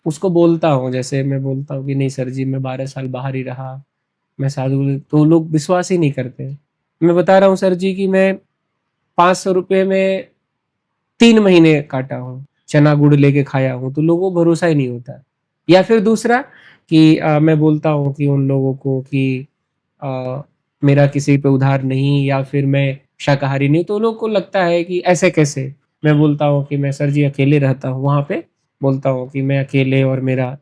[SPEAKER 1] उसको बोलता हूँ, जैसे मैं बोलता हूँ कि नहीं सर जी मैं 12 साल बाहर ही रहा, मैं साधु, तो लोग विश्वास ही नहीं करते। मैं बता रहा हूँ सर जी कि मैं 500 रुपये में 3 महीने काटा हूँ, चना गुड़ लेके खाया हूँ, तो लोगों को भरोसा ही नहीं होता। या फिर दूसरा कि मैं बोलता हूँ कि उन लोगों को कि अ, मेरा किसी पे उधार नहीं, या फिर मैं शाकाहारी नहीं, तो लोग को लगता है कि ऐसे कैसे। मैं बोलता हूँ कि मैं सर जी अकेले रहता हूँ वहां पे, बोलता हूँ कि मैं अकेले और मेरा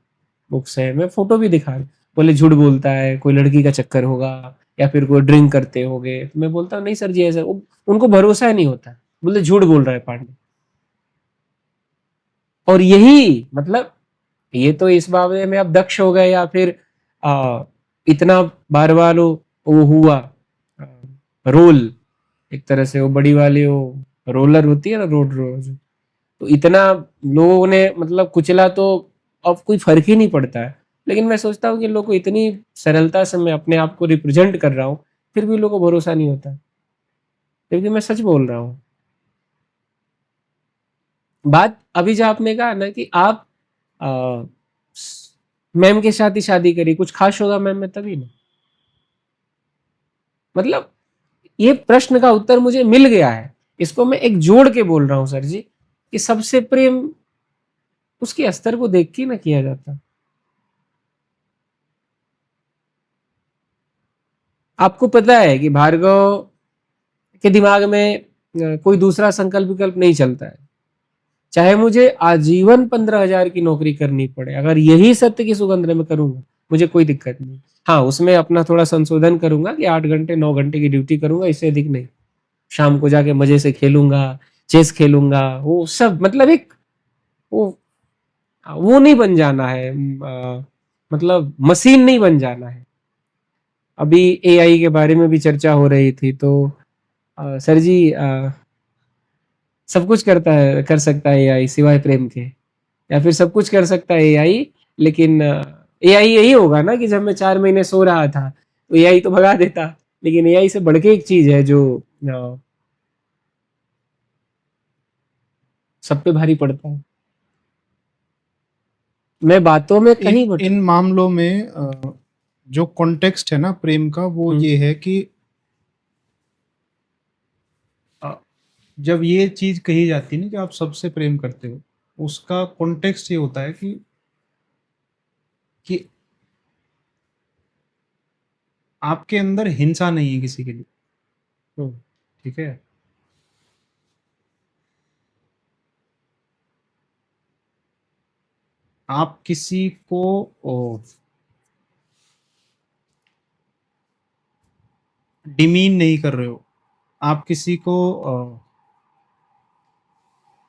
[SPEAKER 1] बुक्स है, मैं फोटो भी दिखा, बोले झूठ बोलता है, कोई लड़की का चक्कर होगा या फिर कोई ड्रिंक करते होगे। तो मैं बोलता हूँ नहीं सर जी ऐसा, उनको भरोसा ही नहीं होता, बोले झूठ बोल रहा है पांडे। और यही मतलब, ये तो इस मामले में अब दक्ष हो गए, या फिर इतना बार बार वो हुआ रोल, एक तरह से वो बड़ी वाली वो रोलर होती है ना, रोड रोज, तो इतना लोगों ने मतलब कुचला, तो अब कोई फर्क ही नहीं पड़ता है। लेकिन मैं सोचता हूँ कि लोग को इतनी सरलता से मैं अपने आप को रिप्रेजेंट कर रहा हूँ, फिर भी लोगों को भरोसा नहीं होता, क्योंकि मैं सच बोल रहा हूँ। बात अभी जो आपने कहा ना कि आप आ, मैम के साथ ही शादी करी, कुछ खास होगा मैम में तभी ना, मतलब ये प्रश्न का उत्तर मुझे मिल गया है। इसको मैं एक जोड़ के बोल रहा हूं सर जी, कि सबसे प्रेम उसके स्तर को देख के ना किया जाता। आपको पता है कि भार्गव के दिमाग में कोई दूसरा संकल्प विकल्प नहीं चलता है। चाहे मुझे आजीवन 15,000 की नौकरी करनी पड़े, अगर यही सत्य की सुगंध में करूंगा, मुझे कोई दिक्कत नहीं। हाँ, उसमें अपना थोड़ा संशोधन करूंगा कि 8 घंटे 9 घंटे की ड्यूटी करूंगा, इससे अधिक नहीं। शाम को जाके मजे से खेलूंगा, चेस खेलूंगा, वो सब मतलब एक वो वो नहीं बन जाना है, मतलब मशीन नहीं बन जाना है। अभी एआई के बारे में भी चर्चा हो रही थी, तो सर जी सब कुछ कर सकता है एआई सिवाय प्रेम के, या फिर सब कुछ कर सकता है एआई, लेकिन एआई यही होगा ना कि जब मैं 4 महीने सो रहा था तो एआई तो भगा देता, लेकिन एआई से बढ़ के एक चीज है जो सब पे भारी पड़ता है। मैं बातों में कहीं
[SPEAKER 2] इन मामलों में जो कॉन्टेक्स्ट है ना प्रेम का, वो ये है कि जब ये चीज कही जाती है ना कि आप सबसे प्रेम करते हो, उसका कॉन्टेक्स्ट ये होता है कि आपके अंदर हिंसा नहीं है किसी के लिए, ठीक है। आप किसी को डिमीन नहीं कर रहे हो, आप किसी को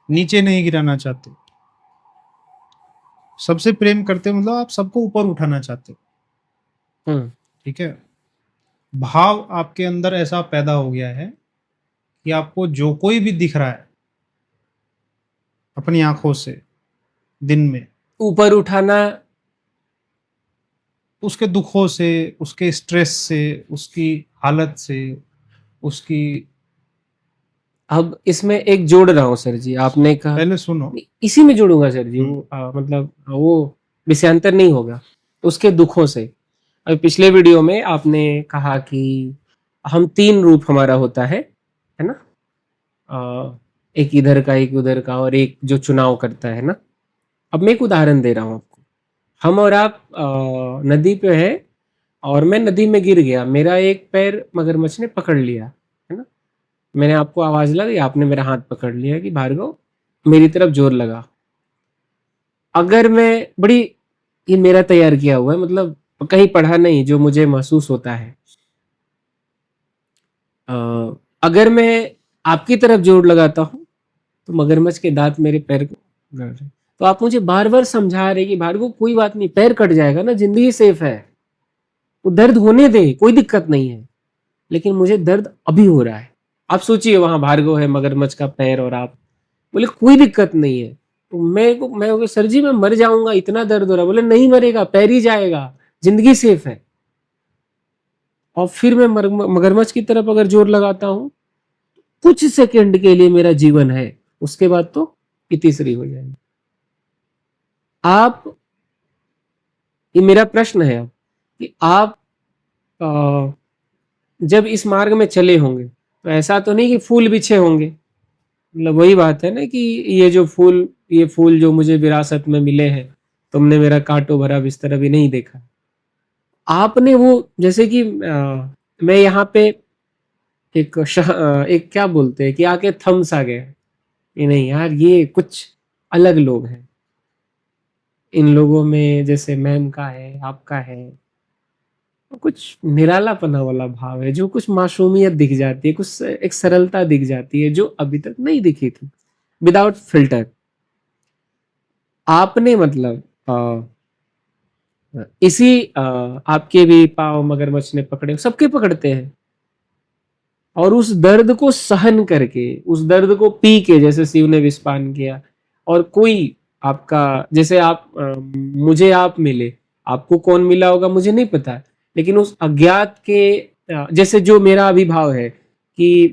[SPEAKER 2] नीचे नहीं गिराना चाहते। सबसे प्रेम करते हो मतलब आप सबको ऊपर उठाना चाहते हो, ठीक है। भाव आपके अंदर ऐसा पैदा हो गया है कि आपको जो कोई भी दिख रहा है अपनी आंखों से दिन में,
[SPEAKER 1] ऊपर उठाना,
[SPEAKER 2] उसके दुखों से, उसके स्ट्रेस से, उसकी हालत से, उसकी।
[SPEAKER 1] अब इसमें एक जोड़ रहा हूँ सर जी, आपने कहा,
[SPEAKER 2] पहले सुनो,
[SPEAKER 1] इसी में जोड़ूंगा सर जी, वो मतलब वो विषयांतर नहीं होगा, उसके दुखों से। अब पिछले वीडियो में आपने कहा कि हम 3 रूप हमारा होता है ना, एक इधर का, एक उधर का, और एक जो चुनाव करता है ना। अब मैं एक उदाहरण दे रहा हूँ आपको। हम और आप नदी पे है, और मैं नदी में गिर गया, मेरा एक पैर मगरमच्छ ने पकड़ लिया, है ना। मैंने आपको आवाज लगी, आपने मेरा हाथ पकड़ लिया कि भार्गव, मेरी तरफ जोर लगा। अगर मैं बड़ी, ये मेरा तैयार किया हुआ है, मतलब कहीं पढ़ा नहीं, जो मुझे महसूस होता है। अगर मैं आपकी तरफ जोर लगाता हूं तो मगरमच्छ के दांत मेरे पैर को गड़ रहे, तो आप मुझे बार बार समझा रहे कि भार्गव कोई बात नहीं, पैर कट जाएगा ना, जिंदगी सेफ है, वो दर्द होने दे, कोई दिक्कत नहीं है। लेकिन मुझे दर्द अभी हो रहा है। आप सोचिए, वहां भार्गव है, मगरमच्छ का पैर, और आप बोले कोई दिक्कत नहीं है। तो मैं सर जी मैं मर जाऊंगा, इतना दर्द हो रहा है। बोले नहीं मरेगा, पैर ही जाएगा, जिंदगी सेफ है। और फिर मैं मगरमच्छ की तरफ अगर जोर लगाता हूं, कुछ सेकंड के लिए मेरा जीवन है, उसके बाद तो इतिश्री हो जाएगी। आप, ये मेरा प्रश्न है अब, कि आप जब इस मार्ग में चले होंगे तो ऐसा तो नहीं कि फूल बिछे होंगे। मतलब वही बात है ना कि ये फूल जो मुझे विरासत में मिले हैं, तुमने मेरा कांटों भरा बिस्तर अभी नहीं देखा। आपने वो, जैसे कि मैं यहाँ पे एक क्या बोलते हैं कि आके थम सा गया कि नहीं यार, ये कुछ अलग लोग हैं। इन लोगों में जैसे मैम का है, आपका है, कुछ निरालापना वाला भाव है, जो कुछ मासूमियत दिख जाती है, कुछ एक सरलता दिख जाती है जो अभी तक नहीं दिखी थी, विदाउट फिल्टर। आपने मतलब आपके भी पाँव मगरमच्छ ने पकड़े, सबके पकड़ते हैं, और उस दर्द को सहन करके, उस दर्द को पी के, जैसे शिव ने विषपान किया, और कोई आपका, जैसे आप मुझे आप मिले, आपको कौन मिला होगा मुझे नहीं पता, लेकिन उस अज्ञात के जैसे जो मेरा अभिभाव है कि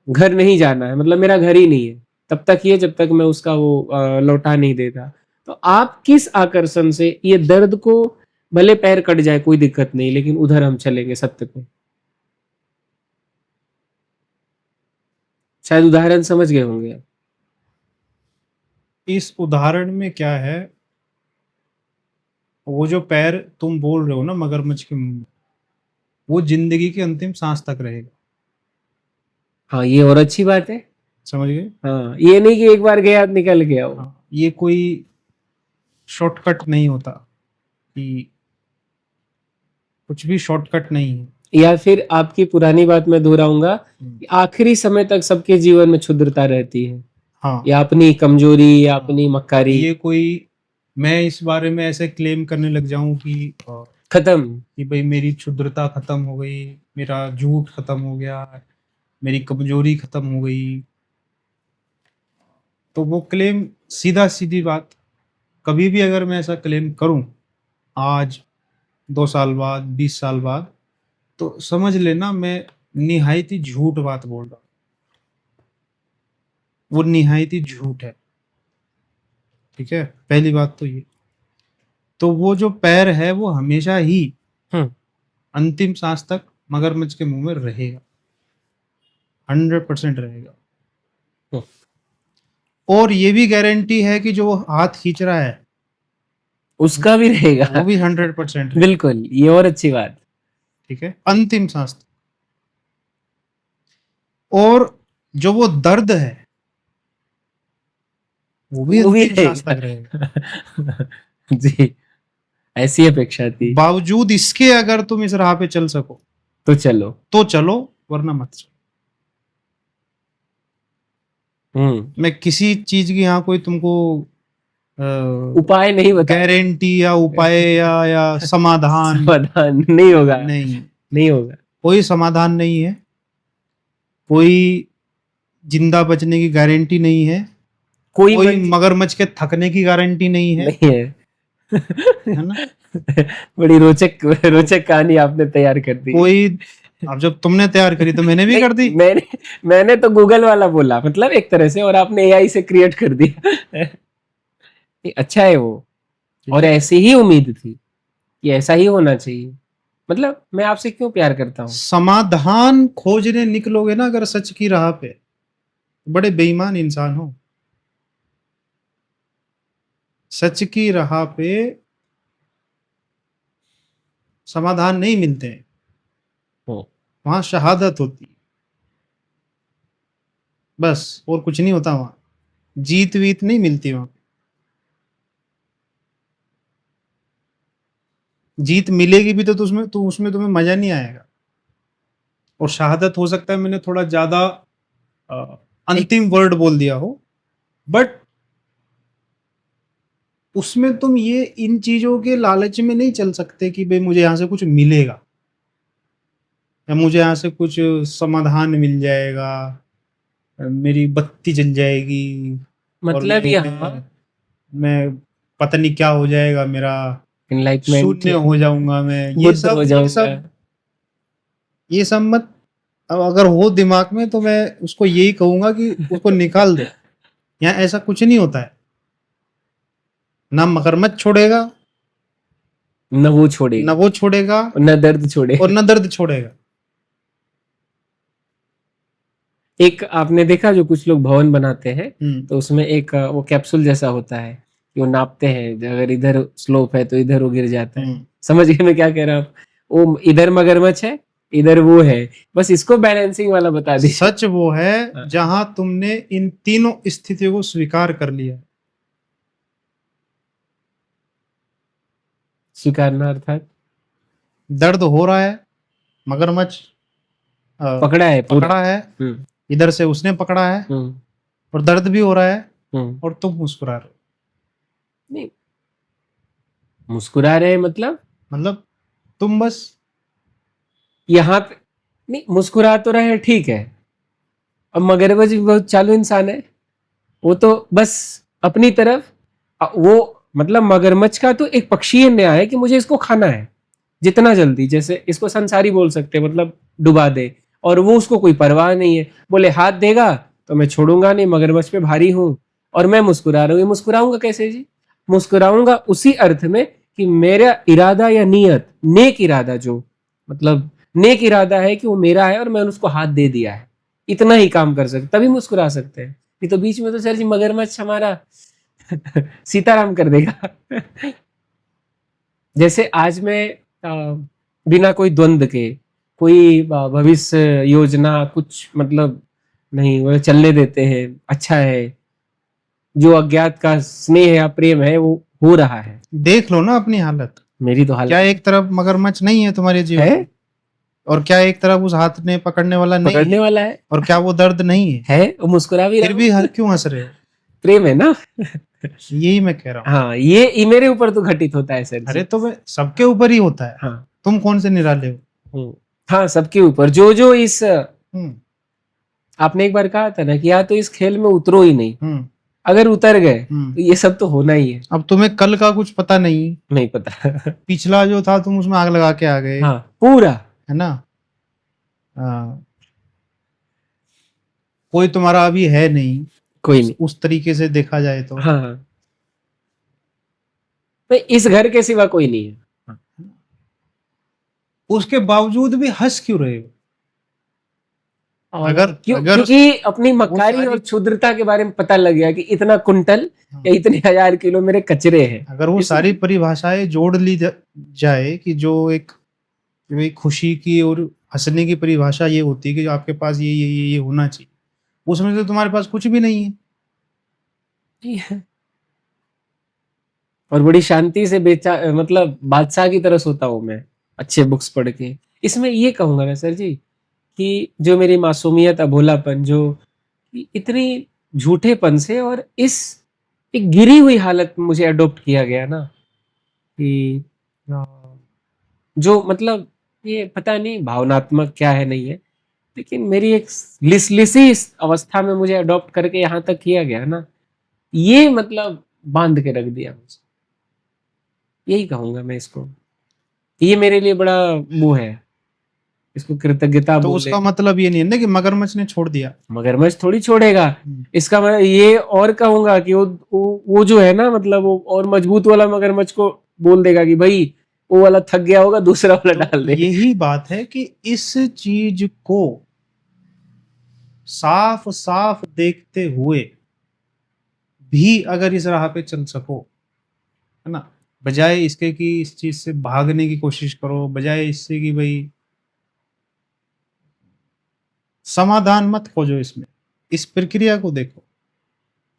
[SPEAKER 1] घर नहीं जाना है, मतलब मेरा घर ही नहीं है तब तक ये, जब तक मैं उसका वो लौटा नहीं देता। तो आप किस आकर्षण से ये दर्द को, भले पैर कट जाए कोई दिक्कत नहीं, लेकिन उधर हम चलेंगे सत्य पे। शायद उदाहरण समझ गए होंगे आप।
[SPEAKER 2] इस उदाहरण में क्या है, वो जो पैर तुम बोल रहे हो ना मगरमच्छ के मुंह में, वो जिंदगी के अंतिम सांस तक रहेगा।
[SPEAKER 1] हाँ, ये और अच्छी बात है।
[SPEAKER 2] समझ गए?
[SPEAKER 1] हाँ, ये नहीं कि एक बार गया निकल गया वो।
[SPEAKER 2] हाँ, ये कोई शॉर्टकट नहीं होता, कि कुछ भी शॉर्टकट नहीं है।
[SPEAKER 1] या फिर आपकी पुरानी बात मैं दोहराऊंगा कि आखिरी समय तक सबके जीवन में क्षुद्रता रहती है।
[SPEAKER 2] हाँ,
[SPEAKER 1] या अपनी कमजोरी, या अपनी मक्कारी,
[SPEAKER 2] ये कोई, मैं इस बारे में ऐसे क्लेम करने लग जाऊं कि
[SPEAKER 1] खत्म।
[SPEAKER 2] भाई मेरी क्षुद्रता खत्म हो गई, मेरा झूठ खत्म हो गया, मेरी कमजोरी खत्म हो गई, तो वो क्लेम, सीधा सीधी बात, कभी भी अगर मैं ऐसा क्लेम करूं आज, 2 साल बाद, 20 साल बाद, तो समझ लेना मैं निहायती झूठ बात बोल रहा हूं, वो निहायती झूठ है। ठीक है, पहली बात तो ये। तो वो जो पैर है वो हमेशा ही
[SPEAKER 1] हम्म
[SPEAKER 2] अंतिम सांस तक मगरमच्छ के मुंह में रहेगा, 100% रहेगा।
[SPEAKER 1] हम्म,
[SPEAKER 2] और ये भी गारंटी है कि जो वो हाथ खींच रहा है
[SPEAKER 1] उसका भी
[SPEAKER 2] वो
[SPEAKER 1] रहेगा।
[SPEAKER 2] भी 100% रहेगा।
[SPEAKER 1] बिल्कुल, ये और अच्छी बात।
[SPEAKER 2] ठीक है, अंतिम सांस तक। और जो वो दर्द है वो भी
[SPEAKER 1] वो भी
[SPEAKER 2] अंतिम सांस तक रहेगा।
[SPEAKER 1] रहेगा। जी, ऐसी अपेक्षा थी।
[SPEAKER 2] बावजूद इसके अगर तुम इस राह पे चल सको
[SPEAKER 1] तो चलो।
[SPEAKER 2] तो चलो, वरना मत चलो। मैं किसी चीज की यहाँ कोई तुमको
[SPEAKER 1] उपाय नहीं बता,
[SPEAKER 2] गारंटी या उपाय या समाधान
[SPEAKER 1] समाधान नहीं होगा,
[SPEAKER 2] नहीं,
[SPEAKER 1] नहीं होगा।
[SPEAKER 2] कोई समाधान नहीं है, कोई जिंदा बचने की गारंटी नहीं है,
[SPEAKER 1] कोई
[SPEAKER 2] कोई
[SPEAKER 1] मंजिल
[SPEAKER 2] मगरमच्छ के थकने की गारंटी नहीं है,
[SPEAKER 1] नहीं है।
[SPEAKER 2] है ना।
[SPEAKER 1] बड़ी रोचक रोचक कहानी आपने तैयार कर दी।
[SPEAKER 2] कोई, अब जब तुमने तैयार करी तो मैंने भी
[SPEAKER 1] नहीं,
[SPEAKER 2] कर दी।
[SPEAKER 1] मैंने तो गूगल वाला बोला, मतलब एक तरह से, और आपने एआई से क्रिएट कर दिया। नहीं, अच्छा है वो। और ऐसी ही उम्मीद थी कि ऐसा ही होना चाहिए। मतलब मैं आपसे क्यों प्यार करता हूँ।
[SPEAKER 2] समाधान खोजने निकलोगे ना अगर सच की राह पे, बड़े बेईमान इंसान हो। सच की राह पे समाधान नहीं मिलते हैं,
[SPEAKER 1] हम्म,
[SPEAKER 2] वहां शहादत होती है बस, और कुछ नहीं होता वहां। जीत वीत नहीं मिलती वहां। जीत मिलेगी भी तो उसमें तुम्हें मजा नहीं आएगा। और शहादत हो सकता है मैंने थोड़ा ज्यादा अ, अंतिम वर्ड बोल दिया हो, बट उसमें तुम ये इन चीजों के लालच में नहीं चल सकते कि भाई मुझे यहाँ से कुछ मिलेगा या मुझे यहाँ से कुछ समाधान मिल जाएगा, मेरी बत्ती जल जाएगी और
[SPEAKER 1] मतलब यहाँ
[SPEAKER 2] मैं पता नहीं क्या हो जाएगा मेरा,
[SPEAKER 1] इनलाइटमेंट,
[SPEAKER 2] शून्य हो जाऊंगा मैं,
[SPEAKER 1] बुद्ध हो जाऊंगा।
[SPEAKER 2] ये सब मत। अब अगर हो दिमाग में तो मैं उसको यही कहूंगा कि उसको निकाल दो। यहाँ ऐसा कुछ नहीं होता है, ना मगरमच्छ छोड़ेगा,
[SPEAKER 1] न वो छोड़ेगा,
[SPEAKER 2] ना वो छोड़ेगा,
[SPEAKER 1] न दर्द छोड़ेगा।
[SPEAKER 2] और न दर्द छोड़ेगा।
[SPEAKER 1] एक आपने देखा जो कुछ लोग भवन बनाते हैं,
[SPEAKER 2] हम्म,
[SPEAKER 1] तो उसमें एक वो कैप्सूल जैसा होता है कि वो नापते हैं, अगर इधर स्लोप है तो इधर वो गिर जाता है। समझ गए मैं क्या कह रहा हूँ। वो इधर मगरमच्छ है, इधर वो है, बस इसको बैलेंसिंग वाला बता दीजिए।
[SPEAKER 2] सच वो है
[SPEAKER 1] हाँ।
[SPEAKER 2] जहां तुमने इन तीनों स्थितियों को स्वीकार कर लिया।
[SPEAKER 1] स्वीकारना अर्थात
[SPEAKER 2] दर्द हो रहा है, मगरमच्छ
[SPEAKER 1] पकड़ा है पूरा।
[SPEAKER 2] पकड़ा है,
[SPEAKER 1] हम्म
[SPEAKER 2] इधर से उसने पकड़ा है,
[SPEAKER 1] हम्म
[SPEAKER 2] और दर्द भी हो रहा है,
[SPEAKER 1] हम्म।
[SPEAKER 2] और तुम मुस्कुरा रहे हो।
[SPEAKER 1] नहीं, मुस्कुरा रहे हैं
[SPEAKER 2] मतलब तुम बस,
[SPEAKER 1] यहाँ पे नहीं, मुस्कुरा तो रहे हैं, ठीक है। अब मगरमच्छ भी बहुत चालू इंसान है, वो तो बस अपनी तरफ, वो मतलब मगरमच्छ का तो एक पक्षीय न्याय है कि मुझे इसको खाना है जितना जल्दी, जैसे इसको संसारी बोल सकते हैं, मतलब डुबा दे। और वो उसको कोई परवाह नहीं है, बोले हाथ देगा तो मैं छोड़ूंगा नहीं, मगरमच्छ पे भारी हूं। और मैं मुस्कुरा रहा हूं, ये मुस्कुराऊंगा कैसे जी। मुस्कुराऊंगा उसी अर्थ में कि मेरा इरादा या नियत, नेक इरादा, जो मतलब नेक इरादा है कि वो मेरा है और मैंने उसको हाथ दे दिया है, इतना ही काम कर सकते, तभी मुस्कुरा सकते हैं। नहीं तो बीच में तो सर जी मगरमच्छ हमारा सीताराम कर देगा। जैसे आज मैं बिना कोई द्वंद के, कोई भविष्य योजना कुछ मतलब नहीं, वो चलने देते हैं, अच्छा है। जो अज्ञात का स्नेह या प्रेम है वो हो रहा है।
[SPEAKER 2] देख लो ना अपनी हालत।
[SPEAKER 1] मेरी तो
[SPEAKER 2] क्या
[SPEAKER 1] हालत
[SPEAKER 2] एक तरफ मगरमच्छ नहीं है तुम्हारे जीवन
[SPEAKER 1] है,
[SPEAKER 2] में? और क्या एक तरफ उस हाथ ने पकड़ने वाला नहीं
[SPEAKER 1] पकड़ने
[SPEAKER 2] है?
[SPEAKER 1] वाला है,
[SPEAKER 2] और क्या वो दर्द नहीं है?
[SPEAKER 1] वो मुस्कुरा भी
[SPEAKER 2] फिर
[SPEAKER 1] रहा
[SPEAKER 2] भी
[SPEAKER 1] हूं।
[SPEAKER 2] क्यों हंस रहे हो?
[SPEAKER 1] प्रेम है ना।
[SPEAKER 2] यही मैं कह रहा हूँ।
[SPEAKER 1] हाँ, ये मेरे ऊपर तो घटित होता है सर जी।
[SPEAKER 2] अरे तो मैं सबके ऊपर ही होता है,
[SPEAKER 1] हाँ
[SPEAKER 2] तुम कौन से निराले हो?
[SPEAKER 1] हाँ, सबके ऊपर जो जो इस
[SPEAKER 2] हम्म,
[SPEAKER 1] आपने एक बार कहा था ना कि या तो इस खेल में उतरो ही नहीं,
[SPEAKER 2] हम्म
[SPEAKER 1] अगर उतर गए
[SPEAKER 2] हम्म।
[SPEAKER 1] तो ये सब तो होना ही है।
[SPEAKER 2] अब तुम्हें कल का कुछ पता नहीं,
[SPEAKER 1] नहीं पता।
[SPEAKER 2] पिछला जो था तुम उसमें आग लगा के आ गए,
[SPEAKER 1] हाँ पूरा।
[SPEAKER 2] है ना। हाँ, कोई तुम्हारा अभी है नहीं
[SPEAKER 1] कोई नहीं।
[SPEAKER 2] उस तरीके से देखा जाए तो।
[SPEAKER 1] हाँ हाँ, तो इस घर के सिवा कोई नहीं है। हाँ।
[SPEAKER 2] उसके बावजूद भी हंस क्यों रहे हो?
[SPEAKER 1] और
[SPEAKER 2] अगर
[SPEAKER 1] क्यों?
[SPEAKER 2] अगर
[SPEAKER 1] क्योंकि अपनी
[SPEAKER 2] वो
[SPEAKER 1] मक्कारी और
[SPEAKER 2] सारी,
[SPEAKER 1] क्षुद्रता के बारे में पता लग गया कि इतना कुंटल
[SPEAKER 2] हाँ,
[SPEAKER 1] या इतने 1000 किलो मेरे कचरे हैं।
[SPEAKER 2] अगर वो
[SPEAKER 1] इसलिए
[SPEAKER 2] सारी परिभाषाएं जोड़ ली जाए कि जो एक खुशी की और हंसने की परिभाषा ये होती है कि जो आपके पास ये होना चाहिए, उसमें से तुम्हारे पास कुछ भी नहीं है।
[SPEAKER 1] और बड़ी शांति से बेचा मतलब बादशाह की तरह सोता हूँ मैं, अच्छे बुक्स पढ़ के। इसमें ये कहूंगा ना सर जी कि जो मेरी मासूमियत, अभोलापन, जो इतनी झूठेपन से और इस एक गिरी हुई हालत में मुझे अडॉप्ट किया गया ना कि जो मतलब ये पता नहीं भावनात्मक क्या है नहीं है, लेकिन मेरी एक लिसलिसी इस अवस्था में मुझे अडॉप्ट करके यहाँ तक किया गया ना, ये मतलब बांध के रख दिया मुझे। यही कहूंगा मैं इसको। ये मेरे लिए बड़ा वो है, इसको कृतज्ञता
[SPEAKER 2] तो
[SPEAKER 1] बोले।
[SPEAKER 2] उसका मतलब ये नहीं है ना कि मगरमच्छ ने छोड़ दिया।
[SPEAKER 1] मगरमच्छ थोड़ी छोड़ेगा। इसका मैं ये और कहूंगा कि वो जो है ना, मतलब वो और मजबूत वाला मगरमच्छ को बोल देगा कि भाई वो वाला थक गया होगा, दूसरा वाला
[SPEAKER 2] तो
[SPEAKER 1] डाल दे।
[SPEAKER 2] यही बात है कि इस चीज को साफ साफ देखते हुए भी अगर इस राह पे चल सको, है ना, बजाय इसके कि इस चीज से भागने की कोशिश करो, बजाय इससे कि भाई समाधान मत खोजो, इसमें इस प्रक्रिया को देखो।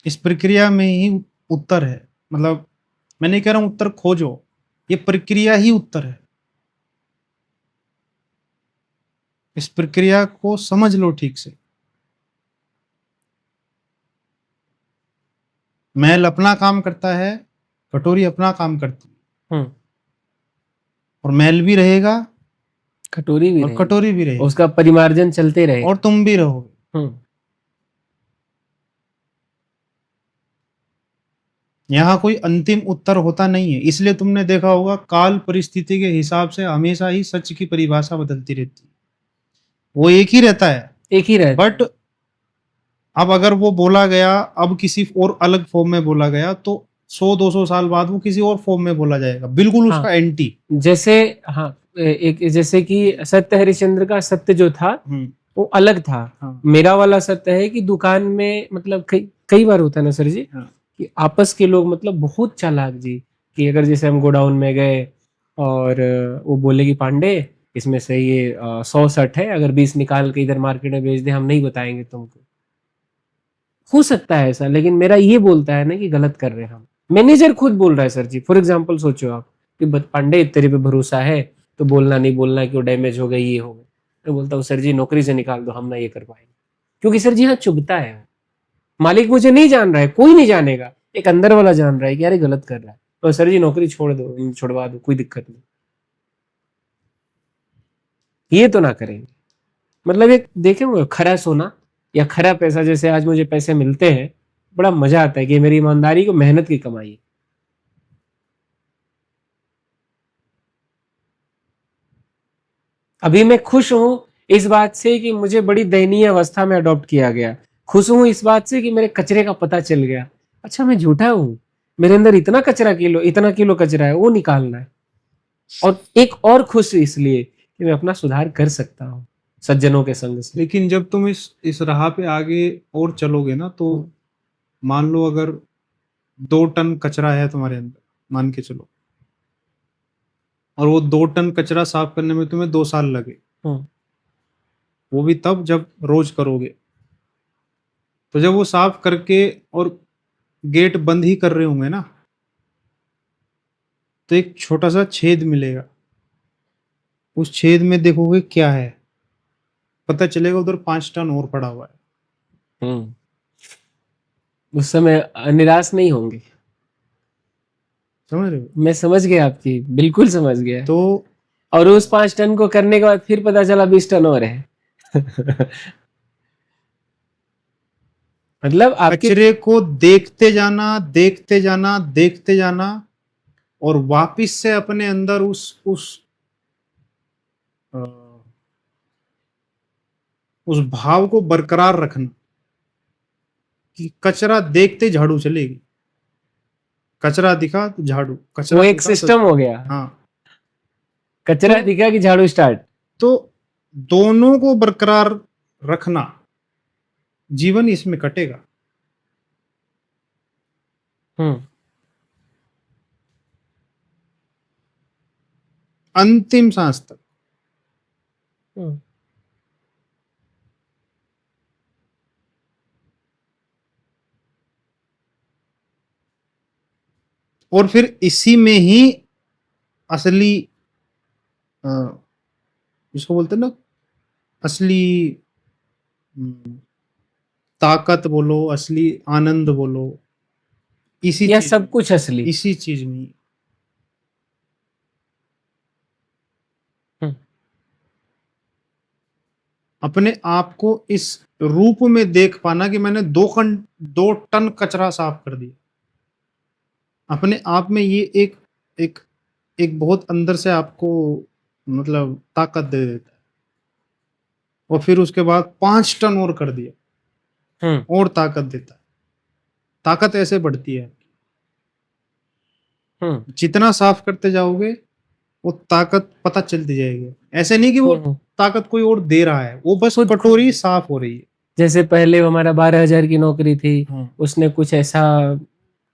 [SPEAKER 2] इस प्रक्रिया में ही उत्तर है। मतलब मैं नहीं कह रहा हूं उत्तर खोजो, ये प्रक्रिया ही उत्तर है। इस प्रक्रिया को समझ लो ठीक से। मैल अपना काम करता है, कटोरी अपना काम करती है,
[SPEAKER 1] हम्म।
[SPEAKER 2] और मैल भी रहेगा
[SPEAKER 1] कटोरी भी
[SPEAKER 2] और
[SPEAKER 1] रहेगी,
[SPEAKER 2] कटोरी भी रहेगी,
[SPEAKER 1] उसका परिमार्जन चलते रहेगा।
[SPEAKER 2] और तुम भी रहोगे।
[SPEAKER 1] हम्म।
[SPEAKER 2] यहाँ कोई अंतिम उत्तर होता नहीं है। इसलिए तुमने देखा होगा काल परिस्थिति के हिसाब से हमेशा ही सच की परिभाषा बदलती रहती है, वो एक ही रहता है।
[SPEAKER 1] एक ही रहता
[SPEAKER 2] बट
[SPEAKER 1] है।
[SPEAKER 2] अब अगर वो बोला गया, अब किसी और अलग फॉर्म में बोला गया, तो 100-200 साल बाद वो किसी और फॉर्म में बोला जाएगा, बिल्कुल
[SPEAKER 1] हाँ,
[SPEAKER 2] उसका एंटी।
[SPEAKER 1] जैसे हाँ, एक जैसे कि सत्य हरिश्चंद्र का सत्य जो था वो अलग था।
[SPEAKER 2] हाँ
[SPEAKER 1] मेरा वाला सत्य है कि दुकान में मतलब कई बार होता है ना सर जी
[SPEAKER 2] हाँ
[SPEAKER 1] कि आपस के लोग मतलब बहुत चालाक जी, कि अगर जैसे हम गोडाउन में गए और वो बोले कि पांडे इसमें से ये 100 शर्ट है, अगर 20 निकाल के इधर मार्केट में बेच दे, हम नहीं बताएंगे तुमको। हो सकता है ऐसा, लेकिन मेरा ये बोलता है ना कि गलत कर रहे हैं हम। मैनेजर खुद बोल रहा है सर जी, फॉर एग्जाम्पल सोचो आप कि पांडे तेरे पे भरोसा है तो बोलना नहीं बोलना कि वो डैमेज हो गई, ये हो गई। मैं बोलता हूँ सर जी नौकरी से निकाल दो, हम ना ये कर पाएंगे, क्योंकि सर जी हाँ चुभता है। मालिक मुझे नहीं जान रहा है, कोई नहीं जानेगा, एक अंदर वाला जान रहा है कि यार ये गलत कर रहा है, तो सर जी नौकरी छोड़ दो, छुड़वा दो, कोई दिक्कत नहीं। ये तो ना करेंगे। मतलब एक देखे हुए खरा सोना या खरा पैसा, जैसे आज मुझे पैसे मिलते हैं, बड़ा मजा आता है कि मेरी ईमानदारी को मेहनत की कमाई है। अभी मैं खुश हूं इस बात से कि मुझे बड़ी दयनीय अवस्था में अडॉप्ट किया गया। खुश हूं इस बात से कि मेरे कचरे का पता चल गया। अच्छा मैं झूठा हूं, मेरे अंदर इतना किलो कचरा है, वो निकालना है। और एक और खुश इसलिए कि मैं अपना सुधार कर सकता हूँ सज्जनों के संग से।
[SPEAKER 2] लेकिन जब तुम इस राह पे आगे और चलोगे ना, तो मान लो अगर 2 टन कचरा है तुम्हारे अंदर, मान के चलो, और वो 2 टन कचरा साफ करने में तुम्हें 2 साल लगे,
[SPEAKER 1] हम्म।
[SPEAKER 2] वो भी तब जब रोज करोगे। तो जब वो साफ करके और गेट बंद ही कर रहे होंगे ना, तो एक छोटा सा छेद मिलेगा। उस छेद में देखोगे क्या है, पता चलेगा उधर 5 टन और पड़ा हुआ है।
[SPEAKER 1] हम्म। उस समय निराश नहीं होंगे।
[SPEAKER 2] समझ रहे हो?
[SPEAKER 1] मैं समझ गया, आपकी बिल्कुल समझ गया।
[SPEAKER 2] तो
[SPEAKER 1] और उस 5 टन को करने के बाद फिर पता चला 20 टन और है। मतलब आपके
[SPEAKER 2] कचरे को देखते जाना, देखते जाना, देखते जाना, और वापिस से अपने अंदर अ, उस भाव को बरकरार रखना कि कचरा देखते झाड़ू चलेगी। कचरा दिखा तो झाड़ू, कचरा
[SPEAKER 1] वो एक
[SPEAKER 2] दिखा तो
[SPEAKER 1] सिस्टम हो गया,
[SPEAKER 2] हाँ।
[SPEAKER 1] कचरा
[SPEAKER 2] तो
[SPEAKER 1] दिखा कि झाड़ू स्टार्ट।
[SPEAKER 2] तो दोनों को बरकरार रखना, जीवन इसमें कटेगा।
[SPEAKER 1] हम्म
[SPEAKER 2] अंतिम सांस तक।
[SPEAKER 1] हम्म
[SPEAKER 2] और फिर इसी में ही असली अ, इसको बोलते हैं ना, असली ताकत बोलो, असली आनंद बोलो, इसी
[SPEAKER 1] या
[SPEAKER 2] चीज
[SPEAKER 1] सब
[SPEAKER 2] में,
[SPEAKER 1] कुछ असली।
[SPEAKER 2] इसी चीज में।
[SPEAKER 1] हम्म
[SPEAKER 2] अपने आप को इस रूप में देख पाना कि मैंने 2 टन कचरा साफ कर दिया, अपने आप में ये एक एक बहुत अंदर से आपको मतलब ताकत दे देता है। और फिर उसके बाद 5 टन और कर दिया,
[SPEAKER 1] हम्म
[SPEAKER 2] और ताकत देता है। ताकत ऐसे बढ़ती है,
[SPEAKER 1] हम्म
[SPEAKER 2] जितना साफ करते जाओगे वो ताकत पता चलती जाएगी। ऐसे नहीं कि वो
[SPEAKER 1] हम्म
[SPEAKER 2] ताकत कोई और दे रहा है, वो बस
[SPEAKER 1] खुद
[SPEAKER 2] कटोरी साफ हो रही है।
[SPEAKER 1] जैसे पहले हमारा 12,000 की नौकरी थी,
[SPEAKER 2] हाँ।
[SPEAKER 1] उसने कुछ ऐसा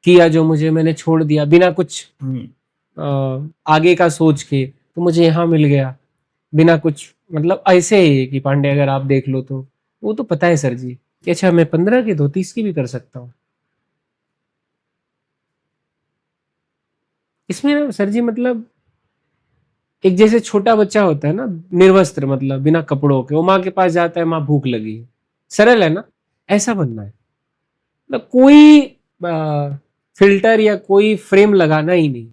[SPEAKER 1] किया जो मैंने छोड़ दिया बिना कुछ
[SPEAKER 2] हम्म।
[SPEAKER 1] आगे का सोच के, तो मुझे यहाँ मिल गया बिना कुछ, मतलब ऐसे ही कि पांडे अगर आप देख लो तो वो तो पता है सर जी कि अच्छा मैं 15 की तो 30 की भी कर सकता हूँ इसमें ना सर जी। मतलब एक जैसे छोटा बच्चा होता है ना, निर्वस्त्र, मतलब बिना कपड़ों के, वो माँ के पास जाता है, माँ भूख लगी है, सरल है ना, ऐसा बनना है। मतलब कोई फिल्टर या कोई फ्रेम लगाना ही नहीं,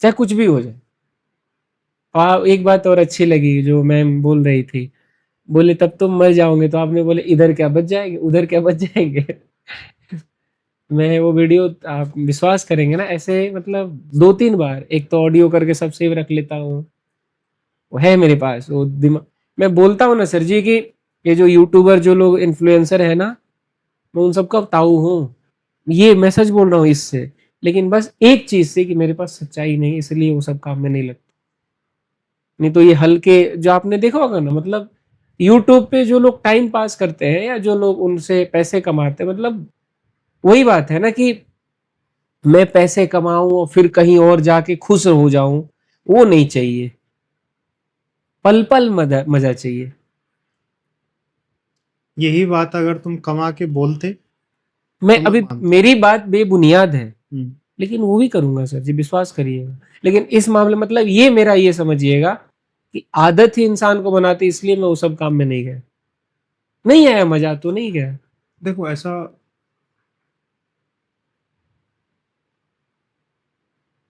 [SPEAKER 1] चाहे कुछ भी हो जाए। और एक बात और अच्छी लगी जो मैम बोल रही थी, बोले तब तुम मर जाओगे, तो आपने बोले इधर क्या बच जाएंगे, उधर क्या बच जाएंगे। मैं वो वीडियो, आप विश्वास करेंगे ना, ऐसे मतलब 2-3 बार, एक तो ऑडियो करके सब सेव रख लेता हूँ, वो है मेरे पास वो दिमाग। मैं बोलता हूँ ना सर जी कि ये जो यूट्यूबर, जो लोग इन्फ्लुएंसर है ना, मैं उन सबका ताऊ हूँ, ये मैसेज बोल रहा हूँ इससे, लेकिन बस एक चीज से कि मेरे पास सच्चाई नहीं, इसलिए वो सब काम में नहीं लगता। नहीं तो ये हल्के जो आपने देखा होगा ना, मतलब यूट्यूब पे जो लोग टाइम पास करते हैं या जो लोग उनसे पैसे कमाते हैं, मतलब वही बात है ना कि मैं पैसे कमाऊं और फिर कहीं और जाके खुश हो जाऊं, वो नहीं चाहिए। पल पल मजा मजा चाहिए।
[SPEAKER 2] यही बात अगर तुम कमा के बोलते
[SPEAKER 1] मैं
[SPEAKER 2] तो मैं
[SPEAKER 1] अभी,
[SPEAKER 2] मानता।
[SPEAKER 1] मेरी बात बेबुनियाद है,
[SPEAKER 2] हम्म।
[SPEAKER 1] लेकिन वो भी करूंगा सर जी, विश्वास करिएगा। लेकिन इस मामले मतलब ये मेरा, ये समझिएगा कि आदत ही इंसान को बनाती, इसलिए मैं वो सब काम में नहीं गया, नहीं आया मजा तो नहीं गया।
[SPEAKER 2] देखो ऐसा,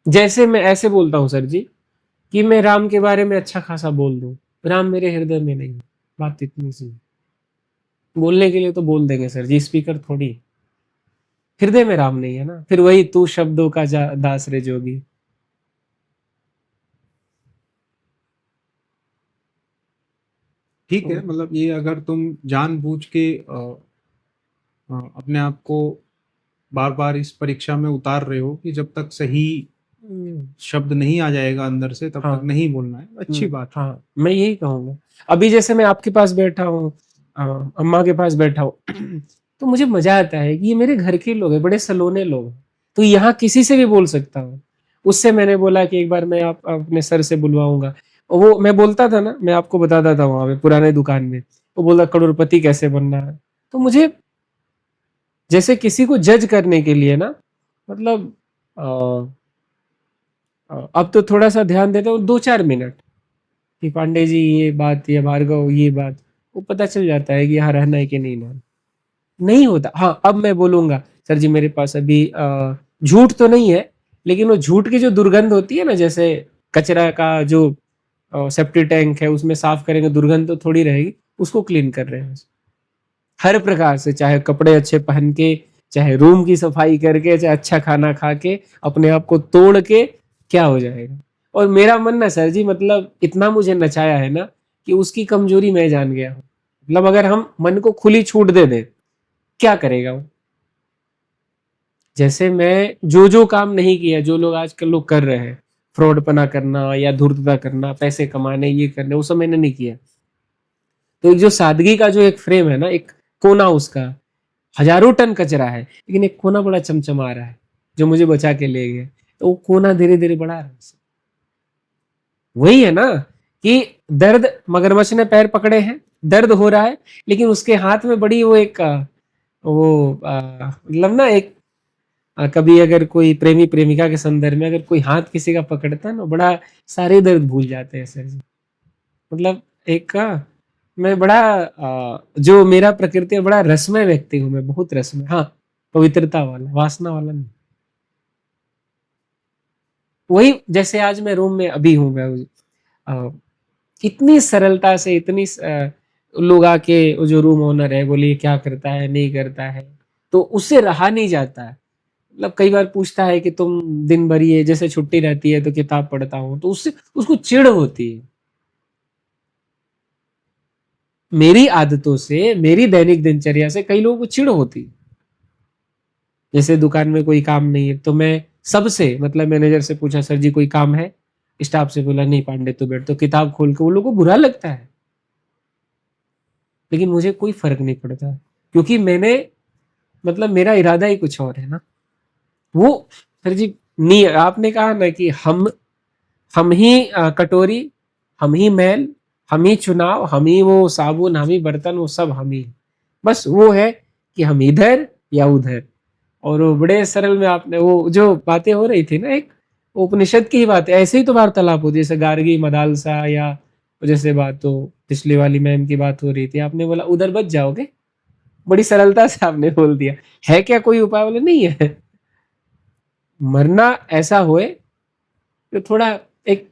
[SPEAKER 1] जैसे मैं ऐसे बोलता हूँ सर जी कि मैं राम के बारे में अच्छा खासा बोल दूं, राम मेरे हृदय में नहीं है, बात इतनी सी। बोलने के लिए तो बोल देंगे सर जी, स्पीकर थोड़ी, हृदय में राम नहीं है ना, फिर वही तू शब्दों का दास रे जोगी।
[SPEAKER 2] ठीक है, मतलब ये अगर तुम जानबूझ के अपने आप को बार बार इस परीक्षा में उतार रहे हो कि जब तक सही शब्द नहीं आ जाएगा अंदर से तब तक
[SPEAKER 1] हाँ
[SPEAKER 2] नहीं बोलना है, अच्छी बात है।
[SPEAKER 1] हाँ, मैं यही कहूंगा। अभी जैसे मैं आपके पास बैठा हूँ, अम्मा के पास बैठा हूँ, तो मुझे मजा आता है कि ये मेरे घर के लोग हैं, बड़े सलोने लोग हैं, तो यहाँ किसी से भी बोल सकता हूँ। उससे मैंने बोला कि एक बार मैं आप अपने सर से बुलवाऊंगा, और वो मैं बोलता था ना, मैं आपको बताता था वहां पे पुराने दुकान में, वो बोला करोड़पति कैसे बनना है। तो मुझे जैसे किसी को जज करने के लिए ना, मतलब अब तो थोड़ा सा ध्यान देता हूँ, 2-4 मिनट कि पांडे जी ये बात, या भार्गव ये बात, वो पता चल जाता है कि यहाँ रहना है कि नहीं रहना। नहीं होता। हाँ, अब मैं बोलूंगा सर जी मेरे पास अभी झूठ तो नहीं है, लेकिन वो झूठ की जो दुर्गंध होती है ना, जैसे कचरा का जो सेप्टी टैंक है उसमें साफ करेंगे, दुर्गंध तो थोड़ी रहेगी, उसको क्लीन कर रहे हैं। हर प्रकार से, चाहे कपड़े अच्छे पहन के, चाहे रूम की सफाई करके, चाहे अच्छा खाना खा के, अपने आप को तोड़ के क्या हो जाएगा। और मेरा मन ना सर जी, मतलब इतना मुझे नचाया है ना कि उसकी कमजोरी मैं जान गया हूँ। मतलब अगर हम मन को खुली छूट दे दें, क्या करेगा वो। जैसे मैं जो जो काम नहीं किया, जो लोग आजकल लोग कर रहे हैं, फ्रॉडपना करना या धूर्तता करना, पैसे कमाने, ये करने, वो सब मैंने नहीं किया। तो एक जो सादगी का जो एक फ्रेम है ना, एक कोना उसका, हजारों टन कचरा है, लेकिन एक कोना बड़ा चमचमा रहा है जो मुझे बचा के ले गए। तो वो कोना धीरे धीरे बढ़ा रहा है। वही है ना कि दर्द, मगरमच्छ ने पैर पकड़े हैं, दर्द हो रहा है, लेकिन उसके हाथ में बड़ी वो एक मतलब ना एक कभी अगर कोई प्रेमी प्रेमिका के संदर्भ में अगर कोई हाथ किसी का पकड़ता है ना, बड़ा सारे दर्द भूल जाते हैं सर जी। मतलब एक का मैं बड़ा जो मेरा प्रकृति है, बड़ा रसमय व्यक्ति हूँ मैं, बहुत रसमय। हाँ, पवित्रता वाला, वासना वाला नहीं। वही जैसे आज मैं रूम में अभी हूँ, मैं इतनी सरलता से, इतनी लोग आके, वो जो रूम ओनर है बोले क्या करता है नहीं करता है, तो उससे रहा नहीं जाता है। मतलब कई बार पूछता है कि तुम दिन भर ये, जैसे छुट्टी रहती है तो किताब पढ़ता हूँ, तो उससे उसको चिढ़ होती है। मेरी आदतों से, मेरी दैनिक दिनचर्या से कई लोगों को चिढ़ होती है। जैसे दुकान में कोई काम नहीं है तो मैं सबसे, मतलब मैनेजर से पूछा सर जी कोई काम है, स्टाफ से बोला नहीं पांडे तो बैठ, तो किताब खोल के वो लोगों को बुरा लगता है, लेकिन मुझे कोई फर्क नहीं पड़ता, क्योंकि मैंने, मतलब मेरा इरादा ही कुछ और है ना। वो सर जी, नहीं, आपने कहा ना कि हम ही कटोरी, हम ही मैल, हम ही चुनाव, हम ही वो साबुन, हम ही बर्तन, वो सब हम ही। बस वो है कि हम इधर या उधर। और वो बड़े सरल में आपने वो जो बातें हो रही थी ना, एक उपनिषद की ही बात है, ऐसे ही तो वार्तालाप होती है, जैसे गार्गी मदालसा, या जैसे बात तो पिछली वाली मैम की बात हो रही थी, आपने बोला उधर बच जाओगे, बड़ी सरलता से आपने बोल दिया। है क्या कोई उपाय? बोले नहीं है। मरना ऐसा होए तो थोड़ा एक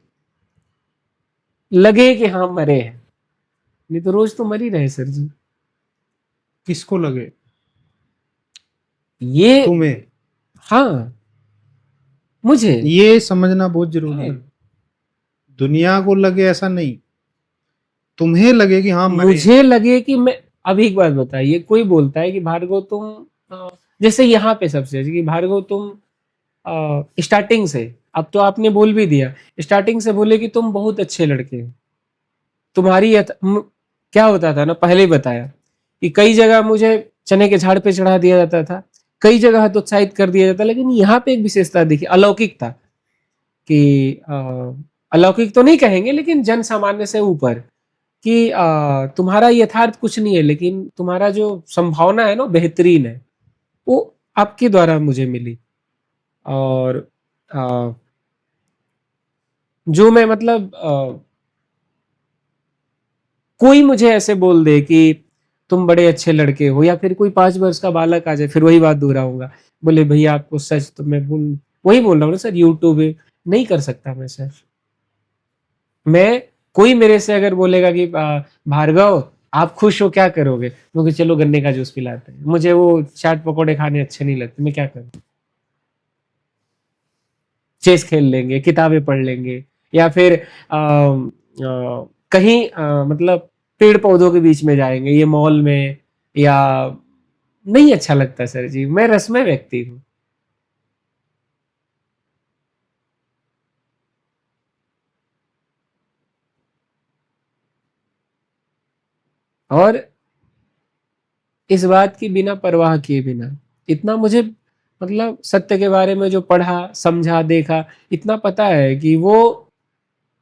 [SPEAKER 1] लगे कि हाँ मरे हैं, नहीं तो रोज तो मर ही रहे सर जी।
[SPEAKER 2] किसको लगे?
[SPEAKER 1] ये
[SPEAKER 2] तुम्हें?
[SPEAKER 1] हाँ, मुझे।
[SPEAKER 2] ये समझना बहुत जरूरी
[SPEAKER 1] हाँ,
[SPEAKER 2] है। दुनिया को लगे ऐसा नहीं, तुम्हें लगे कि हाँ मरे हैं।
[SPEAKER 1] मुझे लगे कि मैं, अभी एक बात बताइए, कोई बोलता है कि भार्गव तुम जैसे यहाँ पे सबसे कि भार्गव तुम स्टार्टिंग से, अब तो आपने बोल भी दिया, स्टार्टिंग से बोले कि तुम बहुत अच्छे लड़के हो, तुम्हारी क्या होता था ना, पहले ही बताया कि कई जगह मुझे चने के झाड़ पे चढ़ा दिया जाता था, कई जगह हतोत्साहित कर दिया जाता, लेकिन यहाँ पे एक विशेषता देखी, अलौकिक था कि अलौकिक तो नहीं कहेंगे, लेकिन जन सामान्य से ऊपर, कि तुम्हारा यथार्थ कुछ नहीं है, लेकिन तुम्हारा जो संभावना है ना बेहतरीन है, वो आपके द्वारा मुझे मिली। और आ, जो मैं, मतलब कोई मुझे ऐसे बोल दे कि तुम बड़े अच्छे लड़के हो, या फिर कोई 5 वर्ष का बालक आ जाए, फिर वही बात दोहराऊंगा, बोले भैया आपको सच, तो मैं वही बोल रहा हूँ ना सर, यूट्यूब नहीं कर सकता मैं सर। मैं, कोई मेरे से अगर बोलेगा कि भार्गव आप खुश हो क्या करोगे, क्योंकि चलो गन्ने का जूस पिलाते हैं, मुझे वो चाट पकौड़े खाने अच्छे नहीं लगते, मैं क्या करूं, चेस खेल लेंगे, किताबें पढ़ लेंगे, या फिर कहीं मतलब पेड़ पौधों के बीच में जाएंगे, ये मॉल में, या नहीं अच्छा लगता सर जी, मैं रसमय व्यक्ति हूँ। और इस बात की बिना परवाह किए बिना, इतना मुझे, मतलब सत्य के बारे में जो पढ़ा समझा देखा, इतना पता है कि वो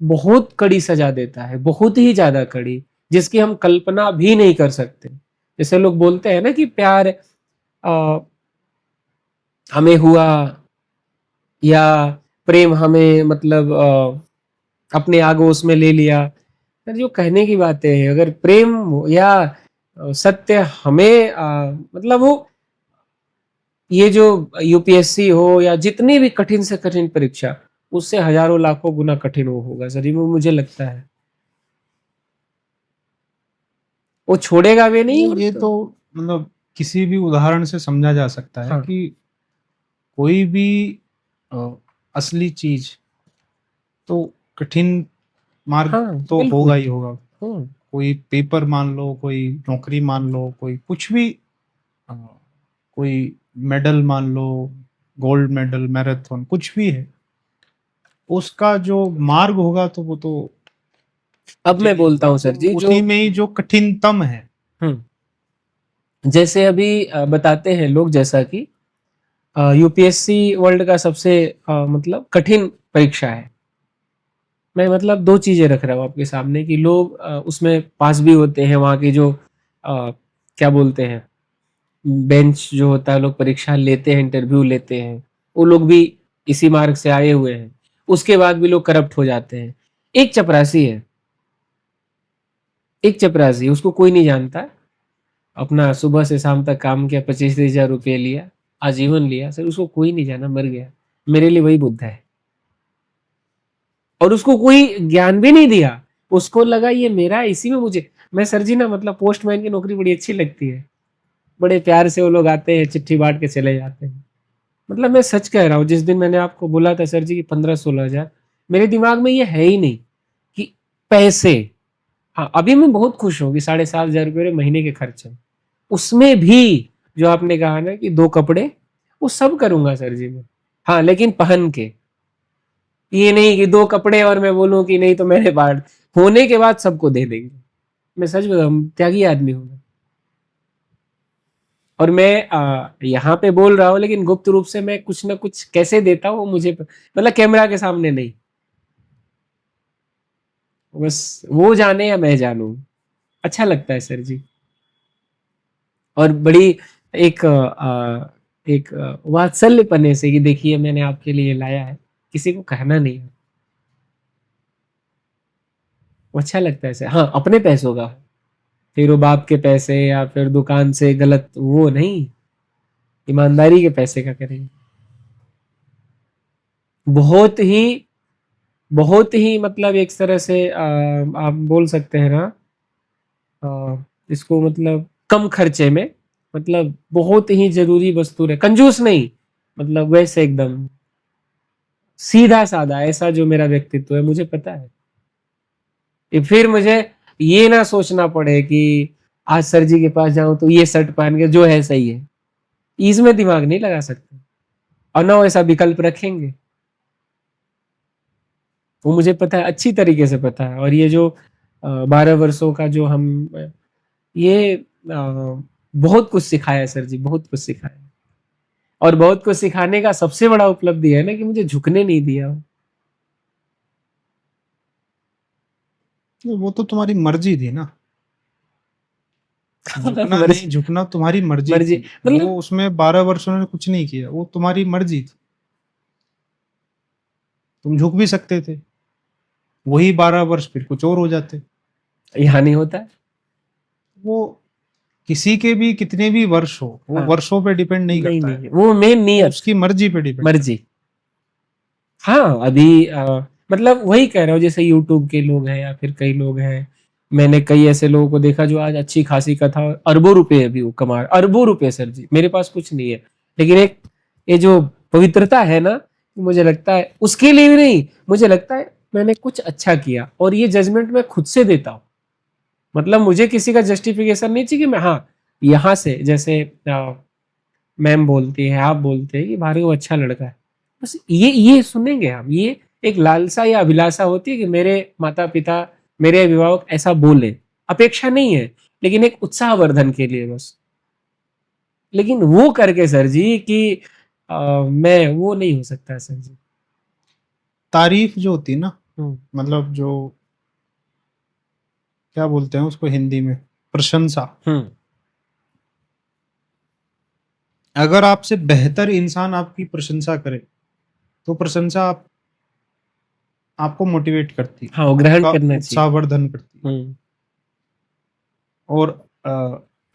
[SPEAKER 1] बहुत कड़ी सजा देता है, बहुत ही ज्यादा कड़ी, जिसकी हम कल्पना भी नहीं कर सकते। जैसे लोग बोलते हैं ना कि प्यार हमें हुआ, या प्रेम हमें, मतलब अपने आगोश में ले लिया, सर जो कहने की बातें हैं, अगर प्रेम या सत्य हमें मतलब वो, ये जो यूपीएससी हो या जितनी भी कठिन से कठिन परीक्षा, उससे हजारों लाखों गुना कठिन वो होगा सर, ये मुझे लगता है। वो छोड़ेगा भी नहीं, और
[SPEAKER 2] ये
[SPEAKER 1] तो
[SPEAKER 2] तो मतलब किसी भी उदाहरण से समझा जा सकता है
[SPEAKER 1] हाँ।
[SPEAKER 2] कि कोई भी असली चीज तो कठिन मार्ग
[SPEAKER 1] हाँ,
[SPEAKER 2] तो
[SPEAKER 1] बिल्कुल।
[SPEAKER 2] होगा ही होगा।
[SPEAKER 1] हुँ,
[SPEAKER 2] कोई पेपर मान लो, कोई नौकरी मान लो, कोई कुछ भी, अ, कोई मेडल मान लो, गोल्ड मेडल, मैराथन, कुछ भी है, उसका जो मार्ग होगा तो वो तो
[SPEAKER 1] अब मैं
[SPEAKER 2] जय
[SPEAKER 1] बोलता
[SPEAKER 2] होगा,
[SPEAKER 1] हूँ सर
[SPEAKER 2] और
[SPEAKER 1] जी
[SPEAKER 2] उसी
[SPEAKER 1] जो
[SPEAKER 2] में ही जो कठिनतम है।
[SPEAKER 1] हुँ, जैसे अभी बताते हैं लोग जैसा कि यूपीएससी वर्ल्ड का सबसे मतलब कठिन परीक्षा है। मैं मतलब 2 चीज़ें रख रहा हूँ आपके सामने कि लोग उसमें पास भी होते हैं, वहाँ की जो क्या बोलते हैं, बेंच जो होता है, लोग परीक्षा लेते हैं, इंटरव्यू लेते हैं, वो लोग भी इसी मार्ग से आए हुए हैं। उसके बाद भी लोग करप्ट हो जाते हैं। एक चपरासी है, एक चपरासी, उसको कोई नहीं जानता, अपना सुबह से शाम तक काम किया, 25,000 रुपये लिया, आजीवन लिया, सर उसको कोई नहीं जाना, मर गया। मेरे लिए वही बुद्ध है। और उसको कोई ज्ञान भी नहीं दिया, उसको लगा ये मेरा है, इसी में मुझे, मैं सर जी ना मतलब पोस्टमैन की नौकरी बड़ी अच्छी लगती है। बड़े प्यार से वो लोग आते हैं, चिट्ठी बांट के चले जाते हैं। मतलब मैं सच कह रहा हूँ, जिस दिन मैंने आपको बोला था सर जी की 15-16 हजार, मेरे दिमाग में ये है ही नहीं कि पैसे। हाँ, अभी मैं बहुत खुश हूँ कि 7,500 रुपये महीने के खर्च है। उसमें भी जो आपने कहा ना कि 2 कपड़े, वो सब करूंगा सर जी मैं। हाँ, लेकिन पहन के। ये नहीं कि 2 कपड़े और मैं बोलूं कि नहीं तो मेरे पास होने के बाद सबको दे देंगे। मैं सच बता रहा हूं, त्यागी आदमी हूं मैं। और मैं यहाँ पे बोल रहा हूँ, लेकिन गुप्त रूप से मैं कुछ ना कुछ कैसे देता हूँ मुझे मतलब कैमरा के सामने नहीं, बस वो जाने या मैं जानूं। अच्छा लगता है सर जी। और बड़ी एक वात्सल्य पने से कि देखिए मैंने आपके लिए लाया है, किसी को कहना नहीं है, वो अच्छा लगता है सर। हाँ, अपने पैसों का, फिर वो बाप के पैसे या फिर दुकान से गलत वो नहीं, ईमानदारी के पैसे का करेंगे। बहुत ही बहुत ही मतलब एक तरह से आप बोल सकते हैं ना, इसको मतलब कम खर्चे में, मतलब बहुत ही जरूरी वस्तु है, कंजूस नहीं, मतलब वैसे एकदम सीधा साधा, ऐसा जो मेरा व्यक्तित्व है मुझे पता है। कि फिर मुझे ये ना सोचना पड़े कि आज सर जी के पास जाऊं तो ये शर्ट पहन के जो है सही है, इसमें दिमाग नहीं लगा सकते, और ना वो ऐसा विकल्प रखेंगे। वो मुझे पता है, अच्छी तरीके से पता है। और ये जो 12 वर्षों का जो हम ये बहुत कुछ सिखाया है सर जी, बहुत कुछ सिखाया है। और बहुत कुछ सिखाने का सबसे बड़ा उपलब्धि है ना कि मुझे झुकने नहीं दिया।
[SPEAKER 2] तो वो तो तुम्हारी मर्जी थी ना, झुकना नहीं
[SPEAKER 1] मर्जी,
[SPEAKER 2] झुकना तुम्हारी मर्जी
[SPEAKER 1] मर्जी
[SPEAKER 2] थी।
[SPEAKER 1] मतलब
[SPEAKER 2] वो उसमें 12 वर्षों ने कुछ नहीं किया, वो तुम्हारी मर्जी थी। तुम झुक भी सकते थे, वही 12 वर्ष फिर कुछ और हो जाते।
[SPEAKER 1] यहाँ नहीं होता है।
[SPEAKER 2] वो किसी के भी कितने भी वर्ष हो, वो
[SPEAKER 1] हाँ,
[SPEAKER 2] वर्षों पे डिपेंड नहीं
[SPEAKER 1] नहीं
[SPEAKER 2] करता है,
[SPEAKER 1] नहीं, वो मेन
[SPEAKER 2] वो
[SPEAKER 1] नियत,
[SPEAKER 2] उसकी मर्जी पे डिपेंड करता
[SPEAKER 1] मर्जी। हाँ, अभी मतलब वही कह रहा हूँ, जैसे यूट्यूब के लोग हैं या फिर कई लोग हैं, मैंने कई ऐसे लोगों को देखा जो आज अच्छी खासी कथा, अरबों रुपए अभी वो कमा, अरबों रुपए सर जी, मेरे पास कुछ नहीं है, लेकिन एक ये जो पवित्रता है ना, मुझे लगता है उसके लिए भी नहीं, मुझे लगता है मैंने कुछ अच्छा किया, और ये जजमेंट मैं खुद से देता हूँ। मतलब मुझे किसी का जस्टिफिकेशन नहीं चाहिए कि मैं, हाँ, यहाँ से जैसे मैम बोलती है, आप बोलते हैं कि भार्गव अच्छा लड़का है, बस ये सुनेंगे हम, ये एक लालसा या अभिलाषा होती है कि मेरे माता पिता, मेरे अभिभावक ऐसा बोले, अपेक्षा नहीं है, लेकिन एक उत्साहवर्धन के लिए बस। लेकिन वो करके सर जी कि मैं वो नहीं हो सकता सर जी।
[SPEAKER 2] तारीफ जो होती है ना,
[SPEAKER 1] हम्म,
[SPEAKER 2] मतलब जो क्या बोलते हैं उसको हिंदी में, प्रशंसा।
[SPEAKER 1] हम्म,
[SPEAKER 2] अगर आपसे बेहतर इंसान आपकी प्रशंसा करे तो प्रशंसा आपको मोटिवेट करती है,
[SPEAKER 1] हाँ, वो ग्रहण
[SPEAKER 2] आपका
[SPEAKER 1] करना चाहिए।
[SPEAKER 2] उत्साहवर्धन करती है।
[SPEAKER 1] हम्म,
[SPEAKER 2] और अ,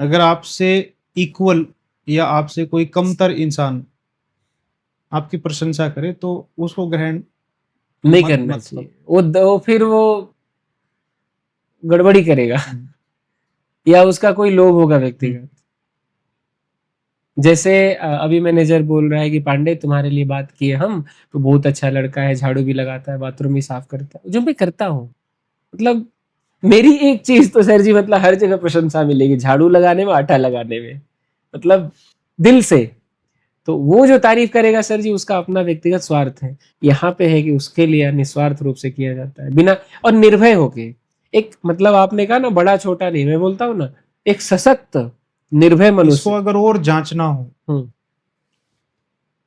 [SPEAKER 2] अगर आपसे इक्वल या आपसे कोई कमतर इंसान आपकी प्रशंसा करे तो उसको ग्रहण
[SPEAKER 1] नहीं
[SPEAKER 2] मत
[SPEAKER 1] करना
[SPEAKER 2] मतलब।
[SPEAKER 1] चाहिए, वो फिर वो गड़बड़ी करेगा,
[SPEAKER 2] हम्म,
[SPEAKER 1] या उसका कोई लोभ होगा
[SPEAKER 2] हम्म।
[SPEAKER 1] व्यक्तिगत। जैसे अभी मैनेजर बोल रहा है कि पांडे तुम्हारे लिए बात किए हम, तो बहुत अच्छा लड़का है, झाड़ू भी लगाता है, बाथरूम भी साफ करता है, जो मैं करता हूँ। मतलब मेरी एक चीज तो सर जी, मतलब हर जगह प्रशंसा मिलेगी, झाड़ू लगाने में, आटा लगाने में, मतलब दिल से। तो वो जो तारीफ करेगा सर जी, उसका अपना व्यक्तिगत स्वार्थ है। यहाँ पे है कि उसके लिए निस्वार्थ रूप से किया जाता है, बिना और निर्भय होके। एक मतलब आपने कहा ना, बड़ा छोटा नहीं, मैं बोलता हूँ ना, एक सशक्त निर्भय
[SPEAKER 2] इसको
[SPEAKER 1] मनुष्य।
[SPEAKER 2] अगर और जांचना हो,
[SPEAKER 1] हम्म,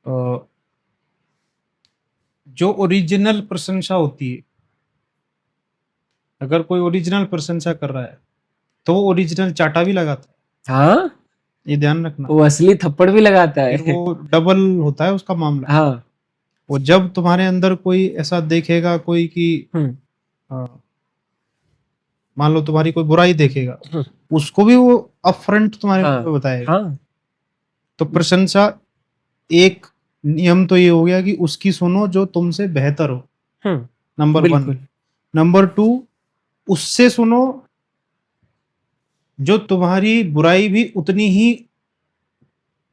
[SPEAKER 2] अ, जो ओरिजिनल प्रशंसा होती है, अगर कोई ओरिजिनल प्रशंसा कर रहा है तो वो ओरिजिनल चाटा भी लगाता
[SPEAKER 1] हाँ,
[SPEAKER 2] है, ये ध्यान रखना।
[SPEAKER 1] वो असली थप्पड़ भी लगाता
[SPEAKER 2] फिर
[SPEAKER 1] है।
[SPEAKER 2] वो डबल होता है उसका मामला।
[SPEAKER 1] हाँ।
[SPEAKER 2] वो जब तुम्हारे अंदर कोई ऐसा देखेगा कोई कि
[SPEAKER 1] हम्म,
[SPEAKER 2] अ, मान लो तुम्हारी कोई बुराई देखेगा,
[SPEAKER 1] हम्म,
[SPEAKER 2] उसको भी वो अपफ्रंट तुम्हारे मुंह
[SPEAKER 1] हाँ,
[SPEAKER 2] पे बताएगा।
[SPEAKER 1] हाँ,
[SPEAKER 2] तो प्रशंसा, एक नियम तो ये हो गया कि उसकी सुनो जो तुमसे बेहतर हो, नंबर 1।
[SPEAKER 1] बिल्कुल।
[SPEAKER 2] नंबर 2, उससे सुनो जो तुम्हारी बुराई भी उतनी ही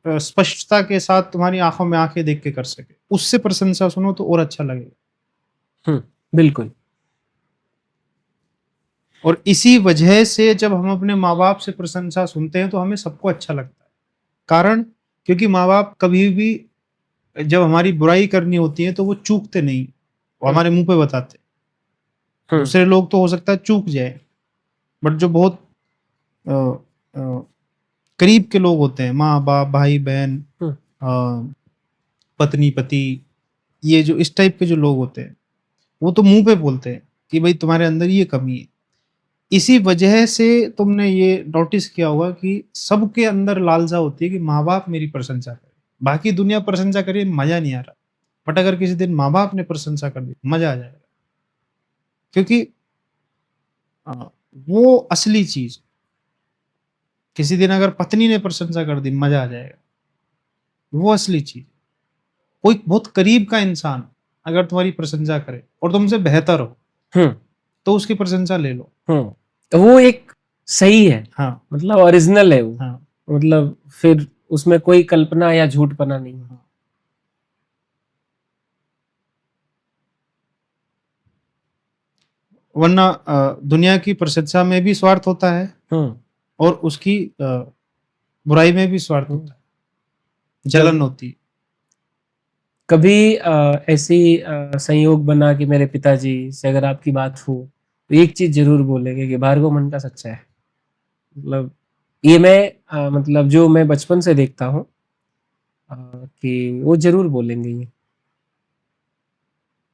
[SPEAKER 2] स्पष्टता के साथ तुम्हारी आंखों में आंखें देख के कर सके, उससे प्रशंसा सुनो तो और अच्छा लगेगा।
[SPEAKER 1] बिल्कुल।
[SPEAKER 2] और इसी वजह से जब हम अपने माँ बाप से प्रशंसा सुनते हैं तो हमें सबको अच्छा लगता है। कारण, क्योंकि माँ बाप कभी भी जब हमारी बुराई करनी होती है तो वो चूकते नहीं, वो
[SPEAKER 1] हम्म,
[SPEAKER 2] हमारे मुंह पे बताते।
[SPEAKER 1] हम्म,
[SPEAKER 2] दूसरे लोग तो हो सकता है चूक जाए, बट जो बहुत अ, अ, करीब के लोग होते हैं, माँ बाप, भाई बहन,
[SPEAKER 1] हम्म,
[SPEAKER 2] अ, पत्नी पति, ये जो इस टाइप के जो लोग होते हैं, वो तो मुंह पे बोलते हैं कि भाई तुम्हारे अंदर ये कमी है। इसी वजह से तुमने ये नोटिस किया होगा कि सबके अंदर लालसा होती है कि माँ बाप मेरी प्रशंसा करे। बाकी दुनिया प्रशंसा करे मजा नहीं आ रहा, बट अगर किसी दिन माँ बाप ने प्रशंसा कर दी मजा आ जाएगा, क्योंकि अ, वो असली चीज। किसी दिन अगर पत्नी ने प्रशंसा कर दी मजा आ जाएगा, वो असली चीज। कोई बहुत करीब का इंसान अगर तुम्हारी प्रशंसा करे और तुमसे बेहतर हो
[SPEAKER 1] हम्म,
[SPEAKER 2] तो उसकी प्रशंसा ले लो।
[SPEAKER 1] तो वो एक सही है,
[SPEAKER 2] हाँ,
[SPEAKER 1] मतलब ओरिजिनल है वो।
[SPEAKER 2] हाँ,
[SPEAKER 1] मतलब फिर उसमें कोई कल्पना या झूठपना नहीं है।
[SPEAKER 2] हाँ। वरना दुनिया की प्रशंसा में भी स्वार्थ होता है
[SPEAKER 1] हम्म,
[SPEAKER 2] और उसकी बुराई में भी स्वार्थ
[SPEAKER 1] हम्म।
[SPEAKER 2] होता है, जलन होती है।
[SPEAKER 1] कभी ऐसी संयोग बना कि मेरे पिताजी से अगर आपकी बात हो, तो एक चीज जरूर बोलेंगे कि भार्गव मन का सच्चा है। मतलब ये मैं मतलब जो मैं बचपन से देखता हूँ, कि वो जरूर बोलेंगे ये।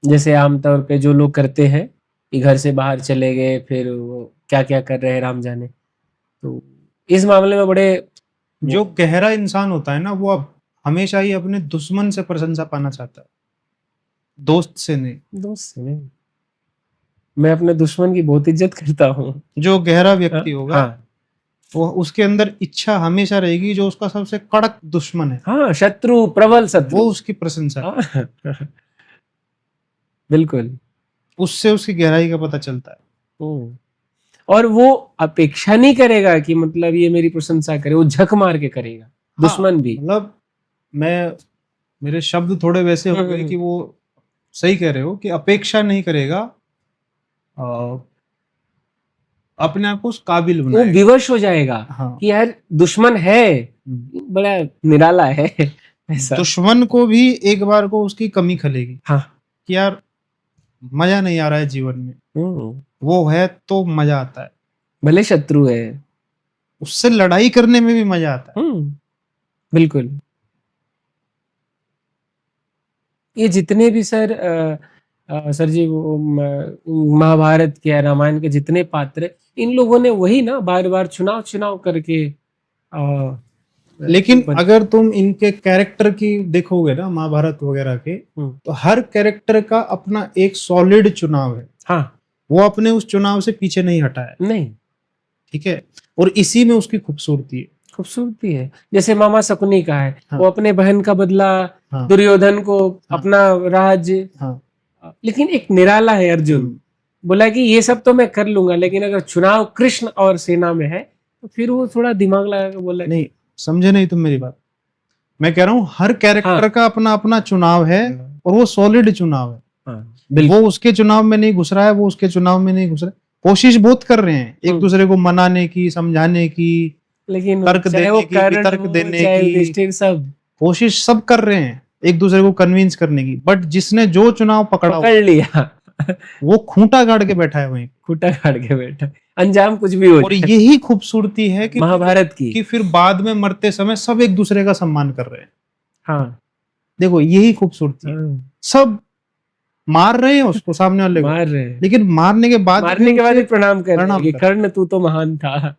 [SPEAKER 1] जैसे आमतौर पे जो लोग करते हैं कि घर से बाहर चले गए, फिर वो क्या क्या कर रहे हैं राम जाने। तो इस मामले में बड़े
[SPEAKER 2] जो गहरा इंसान होता है ना, वो अब हमेशा ही अपने दुश्मन से प्रशंसा पाना चाहता है, दोस्त से नहीं।
[SPEAKER 1] दोस्त से नहीं, मैं अपने दुश्मन की बहुत इज्जत करता हूँ।
[SPEAKER 2] जो गहरा व्यक्ति होगा
[SPEAKER 1] हाँ,
[SPEAKER 2] वो, उसके अंदर इच्छा हमेशा रहेगी जो उसका सबसे कड़क दुश्मन है
[SPEAKER 1] हाँ, शत्रु, प्रबल
[SPEAKER 2] वो
[SPEAKER 1] शत्रु।
[SPEAKER 2] उसकी प्रशंसा करे।
[SPEAKER 1] हाँ, बिल्कुल।
[SPEAKER 2] उससे उसकी गहराई का पता चलता है।
[SPEAKER 1] हम्म। और वो अपेक्षा नहीं करेगा कि मतलब ये मेरी प्रशंसा करे, वो झक मार के करेगा,
[SPEAKER 2] हाँ,
[SPEAKER 1] दुश्मन भी।
[SPEAKER 2] मतलब मैं, मेरे शब्द थोड़े वैसे हो गए कि वो सही कह रहे हो कि अपेक्षा नहीं करेगा, अ, अपने आप को उस काबिल
[SPEAKER 1] वो
[SPEAKER 2] बनाएगा।
[SPEAKER 1] विवश हो जाएगा
[SPEAKER 2] हाँ।
[SPEAKER 1] कि यार दुश्मन है, बड़ा निराला है। ऐसा।
[SPEAKER 2] दुश्मन को भी एक बार को उसकी कमी खलेगी
[SPEAKER 1] हाँ।
[SPEAKER 2] कि यार मजा नहीं आ रहा है जीवन में,
[SPEAKER 1] हम्म,
[SPEAKER 2] वो है तो मजा आता है।
[SPEAKER 1] भले शत्रु है।
[SPEAKER 2] उससे लड़ाई करने में भी मजा आता है।
[SPEAKER 1] बिल्कुल। ये जितने भी सर सर जी वो महाभारत के या रामायण के जितने पात्र, इन लोगों ने वही ना बार बार चुनाव चुनाव करके अ,
[SPEAKER 2] लेकिन
[SPEAKER 1] बन,
[SPEAKER 2] अगर तुम इनके कैरेक्टर की देखोगे ना, महाभारत वगैरह के, तो हर कैरेक्टर का अपना एक सॉलिड चुनाव है।
[SPEAKER 1] हाँ,
[SPEAKER 2] वो अपने उस चुनाव से पीछे नहीं हटा है।
[SPEAKER 1] नहीं,
[SPEAKER 2] ठीक है, और इसी में उसकी खूबसूरती है।
[SPEAKER 1] खूबसूरती है। जैसे मामा शकुनी का है,
[SPEAKER 2] हाँ,
[SPEAKER 1] वो अपने बहन का बदला,
[SPEAKER 2] हाँ,
[SPEAKER 1] दुर्योधन को
[SPEAKER 2] हाँ,
[SPEAKER 1] अपना राज्य,
[SPEAKER 2] हाँ।
[SPEAKER 1] लेकिन एक निराला है अर्जुन। बोला कि ये सब तो मैं कर लूंगा, लेकिन अगर चुनाव कृष्ण और सेना में है, तो फिर वो थोड़ा दिमाग लगा के बोला कि
[SPEAKER 2] नहीं, समझे नहीं तुम मेरी बात। मैं कह रहा हूँ हर कैरेक्टर
[SPEAKER 1] हाँ।
[SPEAKER 2] का अपना अपना चुनाव है और वो सॉलिड चुनाव है।
[SPEAKER 1] हाँ, बिल्कुल।
[SPEAKER 2] वो उसके चुनाव में नहीं घुस रहा है, वो उसके चुनाव में नहीं घुस रहा है। कोशिश बहुत कर रहे हैं एक दूसरे को मनाने की, समझाने की,
[SPEAKER 1] लेकिन
[SPEAKER 2] तर्क
[SPEAKER 1] चाहे
[SPEAKER 2] देने
[SPEAKER 1] वो
[SPEAKER 2] की,
[SPEAKER 1] कर्ण
[SPEAKER 2] वितर्क
[SPEAKER 1] हो,
[SPEAKER 2] देने
[SPEAKER 1] चाहे
[SPEAKER 2] की,
[SPEAKER 1] युधिष्ठिर, सब
[SPEAKER 2] कोशिश सब कर रहे हैं एक दूसरे को कन्विंस करने की। बट जिसने जो चुनाव पकड़ा
[SPEAKER 1] पकड़ लिया
[SPEAKER 2] वो खूंटा गाड़ के बैठा है वहीं।
[SPEAKER 1] खूंटा गाड़ के बैठा, अंजाम कुछ भी हो
[SPEAKER 2] और
[SPEAKER 1] जाए।
[SPEAKER 2] यही खूबसूरती है कि
[SPEAKER 1] महाभारत की।
[SPEAKER 2] फिर बाद में मरते समय सब एक दूसरे का सम्मान कर रहे हैं।
[SPEAKER 1] हाँ।
[SPEAKER 2] देखो यही खूबसूरती है।
[SPEAKER 1] हाँ,
[SPEAKER 2] सब मार रहे हैं उसको, सामने वाले को,
[SPEAKER 1] मार रहे हैं।
[SPEAKER 2] लेकिन मारने के बाद
[SPEAKER 1] मारने के बाद
[SPEAKER 2] उसे
[SPEAKER 1] भी प्रणाम कर रहे हैं
[SPEAKER 2] प्रणाम
[SPEAKER 1] कि
[SPEAKER 2] कर।
[SPEAKER 1] कर्ण तू तो महान था।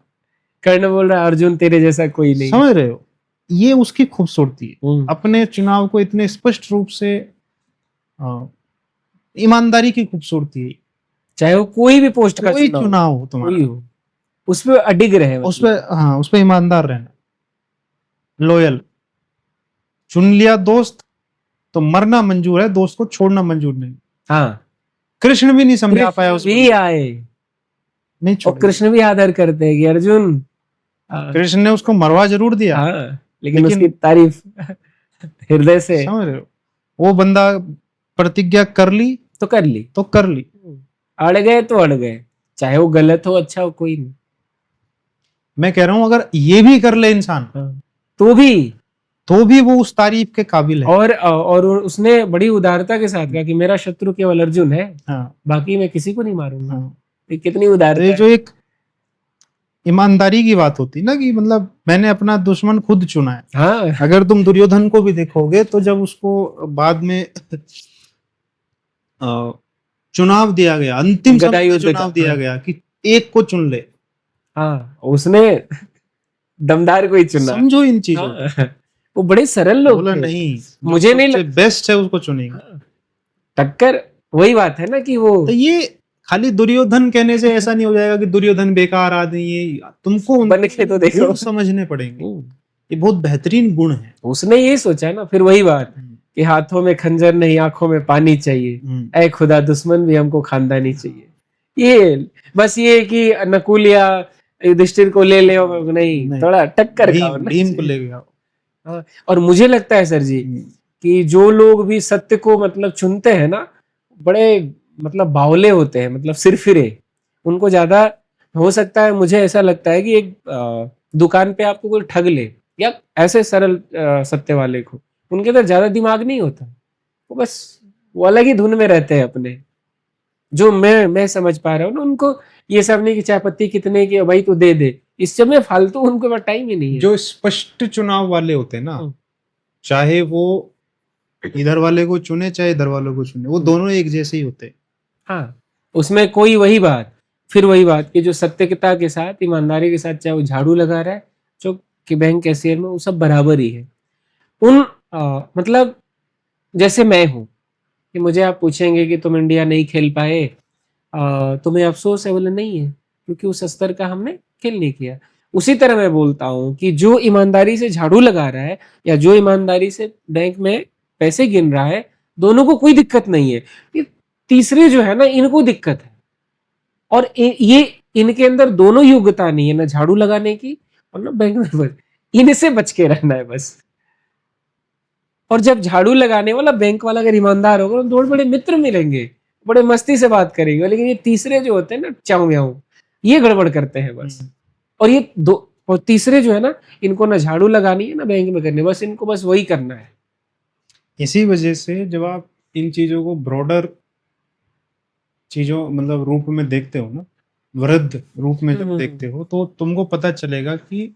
[SPEAKER 1] कर्ण बोल रहा है अर्जुन तेरे जैसा कोई नहीं।
[SPEAKER 2] समझ रहे हो, ये उसकी खूबसूरती है।
[SPEAKER 1] हम्म।
[SPEAKER 2] अपने चुनाव को इतने स्पष्ट रूप से, ईमानदारी की खूबसूरती है।
[SPEAKER 1] चाहे वो कोई भी पोस्ट का
[SPEAKER 2] कोई
[SPEAKER 1] चुनाव
[SPEAKER 2] चुनाव हो
[SPEAKER 1] कोई
[SPEAKER 2] तुम्हारा,
[SPEAKER 1] हो, उस पर अडिग रहे,
[SPEAKER 2] उस
[SPEAKER 1] मतलब।
[SPEAKER 2] पे, हाँ, उस पे ईमानदार रहना, लॉयल। चुन लिया दोस्त तो मरना मंजूर है, दोस्त को छोड़ना मंजूर नहीं।
[SPEAKER 1] हाँ,
[SPEAKER 2] कृष्ण भी नहीं समझा पाया
[SPEAKER 1] कृष्ण
[SPEAKER 2] उस
[SPEAKER 1] भी
[SPEAKER 2] बंदे को,
[SPEAKER 1] आए
[SPEAKER 2] नहीं
[SPEAKER 1] और
[SPEAKER 2] छोड़ेगा।
[SPEAKER 1] कृष्ण भी आदर करते हैं कि अर्जुन।
[SPEAKER 2] कृष्ण ने उसको मरवा जरूर दिया,
[SPEAKER 1] हाँ, लेकिन
[SPEAKER 2] लेकिन
[SPEAKER 1] उसकी तारीफ हृदय से
[SPEAKER 2] समझ रहे हो, वो बंदा प्रतिज्ञा कर ली
[SPEAKER 1] तो कर ली।
[SPEAKER 2] तो कर ली।
[SPEAKER 1] अड़ गए तो अड़ गए, चाहे वो गलत हो अच्छा हो, कोई नहीं।
[SPEAKER 2] मैं कह रहा हूं अगर ये भी कर ले इंसान
[SPEAKER 1] हाँ, तो भी
[SPEAKER 2] वो उस तारीफ के काबिल है।
[SPEAKER 1] और उसने बड़ी उदारता के साथ कहा कि मेरा शत्रु केवल अर्जुन है,
[SPEAKER 2] हाँ,
[SPEAKER 1] बाकी मैं किसी को नहीं मारूंगा।
[SPEAKER 2] हाँ।
[SPEAKER 1] ये कितनी
[SPEAKER 2] तो
[SPEAKER 1] उदारता
[SPEAKER 2] ये
[SPEAKER 1] है।
[SPEAKER 2] जो एक ईमानदारी की बात होती ना, कि मतलब मैंने अपना दुश्मन खुद चुना है।
[SPEAKER 1] हाँ,
[SPEAKER 2] अगर तुम दुर्योधन को भी देखोगे तो जब उसको बाद में चुनाव दिया गया, अंतिम
[SPEAKER 1] गदा
[SPEAKER 2] समय में
[SPEAKER 1] युद्ध का।
[SPEAKER 2] चुनाव दिया
[SPEAKER 1] हाँ,
[SPEAKER 2] गया कि एक को चुन ले,
[SPEAKER 1] हाँ, उसने दमदार को ही चुना।
[SPEAKER 2] समझो इन चीजों को।
[SPEAKER 1] हाँ, वो बड़े सरल लोग
[SPEAKER 2] बोला
[SPEAKER 1] थे।
[SPEAKER 2] नहीं, जो
[SPEAKER 1] मुझे नहीं
[SPEAKER 2] सबसे
[SPEAKER 1] लग
[SPEAKER 2] बेस्ट है उसको चुनेंगे।
[SPEAKER 1] हाँ, टक्कर वही बात है ना कि वो
[SPEAKER 2] तो ये खाली दुर्योधन कहने से ऐसा नहीं हो जाएगा कि दुर्योधन बेकार आदमी है। तुमको
[SPEAKER 1] बन के तो देखो।
[SPEAKER 2] गुण समझने पड़ेंगे, ये बहुत बेहतरीन गुण है।
[SPEAKER 1] उसने ये सोचा ना, फिर वही बात कि हाथों में खंजर नहीं आंखों में पानी चाहिए, ऐ खुदा दुश्मन भी हमको खानदानी चाहिए। ये बस ये कि नकुल या युधिष्ठिर को ले ले, नहीं, थोड़ा टक्कर का होना
[SPEAKER 2] भीम को
[SPEAKER 1] चाहिए।
[SPEAKER 2] ले गया।
[SPEAKER 1] हाँ, और मुझे लगता है सर जी कि जो लोग भी सत्य को मतलब चुनते हैं ना, बड़े मतलब बावले होते हैं, मतलब सिरफिरे। उनको ज्यादा हो सकता है, मुझे ऐसा लगता है कि एक दुकान पे आपको कोई ठग ले या ऐसे सरल सत्य वाले को, उनके अंदर ज्यादा दिमाग नहीं होता। वो बस वो अलग ही धुन में रहते हैं अपने। जो मैं समझ पा रहा हूँ ना, उनको ये सब नहीं कि चाय पत्ती कितने की है, भाई तू दे दे, इस समय फालतू उनको पास टाइम ही नहीं है।
[SPEAKER 2] जो स्पष्ट चुनाव वाले होते हैं ना,
[SPEAKER 1] हम्म।
[SPEAKER 2] चाहे वो इधर वाले को चुने चाहे इधर वाले को चुने, वो दोनों एक जैसे ही होते हैं।
[SPEAKER 1] हाँ, उसमें कोई वही बात, फिर वही बात कि जो सत्यता के साथ, ईमानदारी के साथ, चाहे वो झाड़ू लगा रहा है, जो कि बैंक कैशियर में, वो सब बराबर ही है। उन मतलब जैसे मैं हूं कि मुझे आप पूछेंगे कि तुम इंडिया नहीं खेल पाए, तुम्हें अफसोस है? बोले नहीं है, क्योंकि उस स्तर का हमने खेल नहीं किया। उसी तरह मैं बोलता हूं कि जो ईमानदारी से झाड़ू लगा रहा है या जो ईमानदारी से बैंक में पैसे गिन रहा है, दोनों को कोई दिक्कत नहीं है। ये तीसरे जो है ना, इनको दिक्कत है। और ये इनके अंदर दोनों योग्यता नहीं है, ना झाड़ू लगाने की और ना बैंक में बस इनसे बच के रहना है बस। और जब झाड़ू लगाने वाला बैंक वाला अगर ईमानदार होगा तो बड़े मित्र मिलेंगे, बड़े मस्ती से बात करेंगे। लेकिन ये तीसरे जो होते हैं ना, चाऊ म्याऊ, ये गड़बड़ करते हैं बस। और ये दो और तीसरे जो है ना, इनको ना झाड़ू लगानी है ना बैंक में करनी, बस इनको बस वही करना है।
[SPEAKER 2] इसी वजह से जब आप इन चीजों को ब्रॉडर चीजों मतलब रूप में देखते हो ना, वृद्ध रूप में जब देखते हो, तो तुमको पता चलेगा कि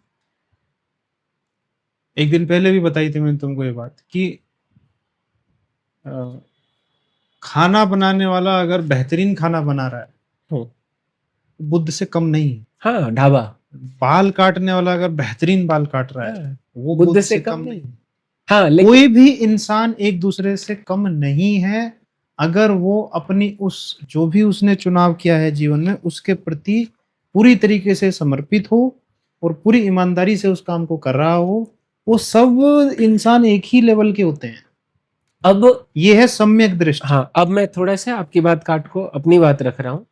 [SPEAKER 2] एक दिन पहले भी बताई थी मैंने तुमको ये बात कि खाना बनाने वाला अगर बेहतरीन खाना बना रहा है, बुद्ध से कम नहीं है।
[SPEAKER 1] हाँ, ढाबा।
[SPEAKER 2] बाल काटने वाला अगर बेहतरीन बाल काट रहा है, वो बुद्ध से कम नहीं।
[SPEAKER 1] हाँ,
[SPEAKER 2] कोई भी इंसान एक दूसरे से कम नहीं है, अगर वो अपनी उस जो भी उसने चुनाव किया है जीवन में, उसके प्रति पूरी तरीके से समर्पित हो और पूरी ईमानदारी से उस काम को कर रहा हो, वो सब इंसान एक ही लेवल के होते हैं।
[SPEAKER 1] अब
[SPEAKER 2] ये है सम्यक दृष्टि।
[SPEAKER 1] हाँ, अब मैं थोड़ा सा आपकी बात काट को अपनी बात रख रहा हूँ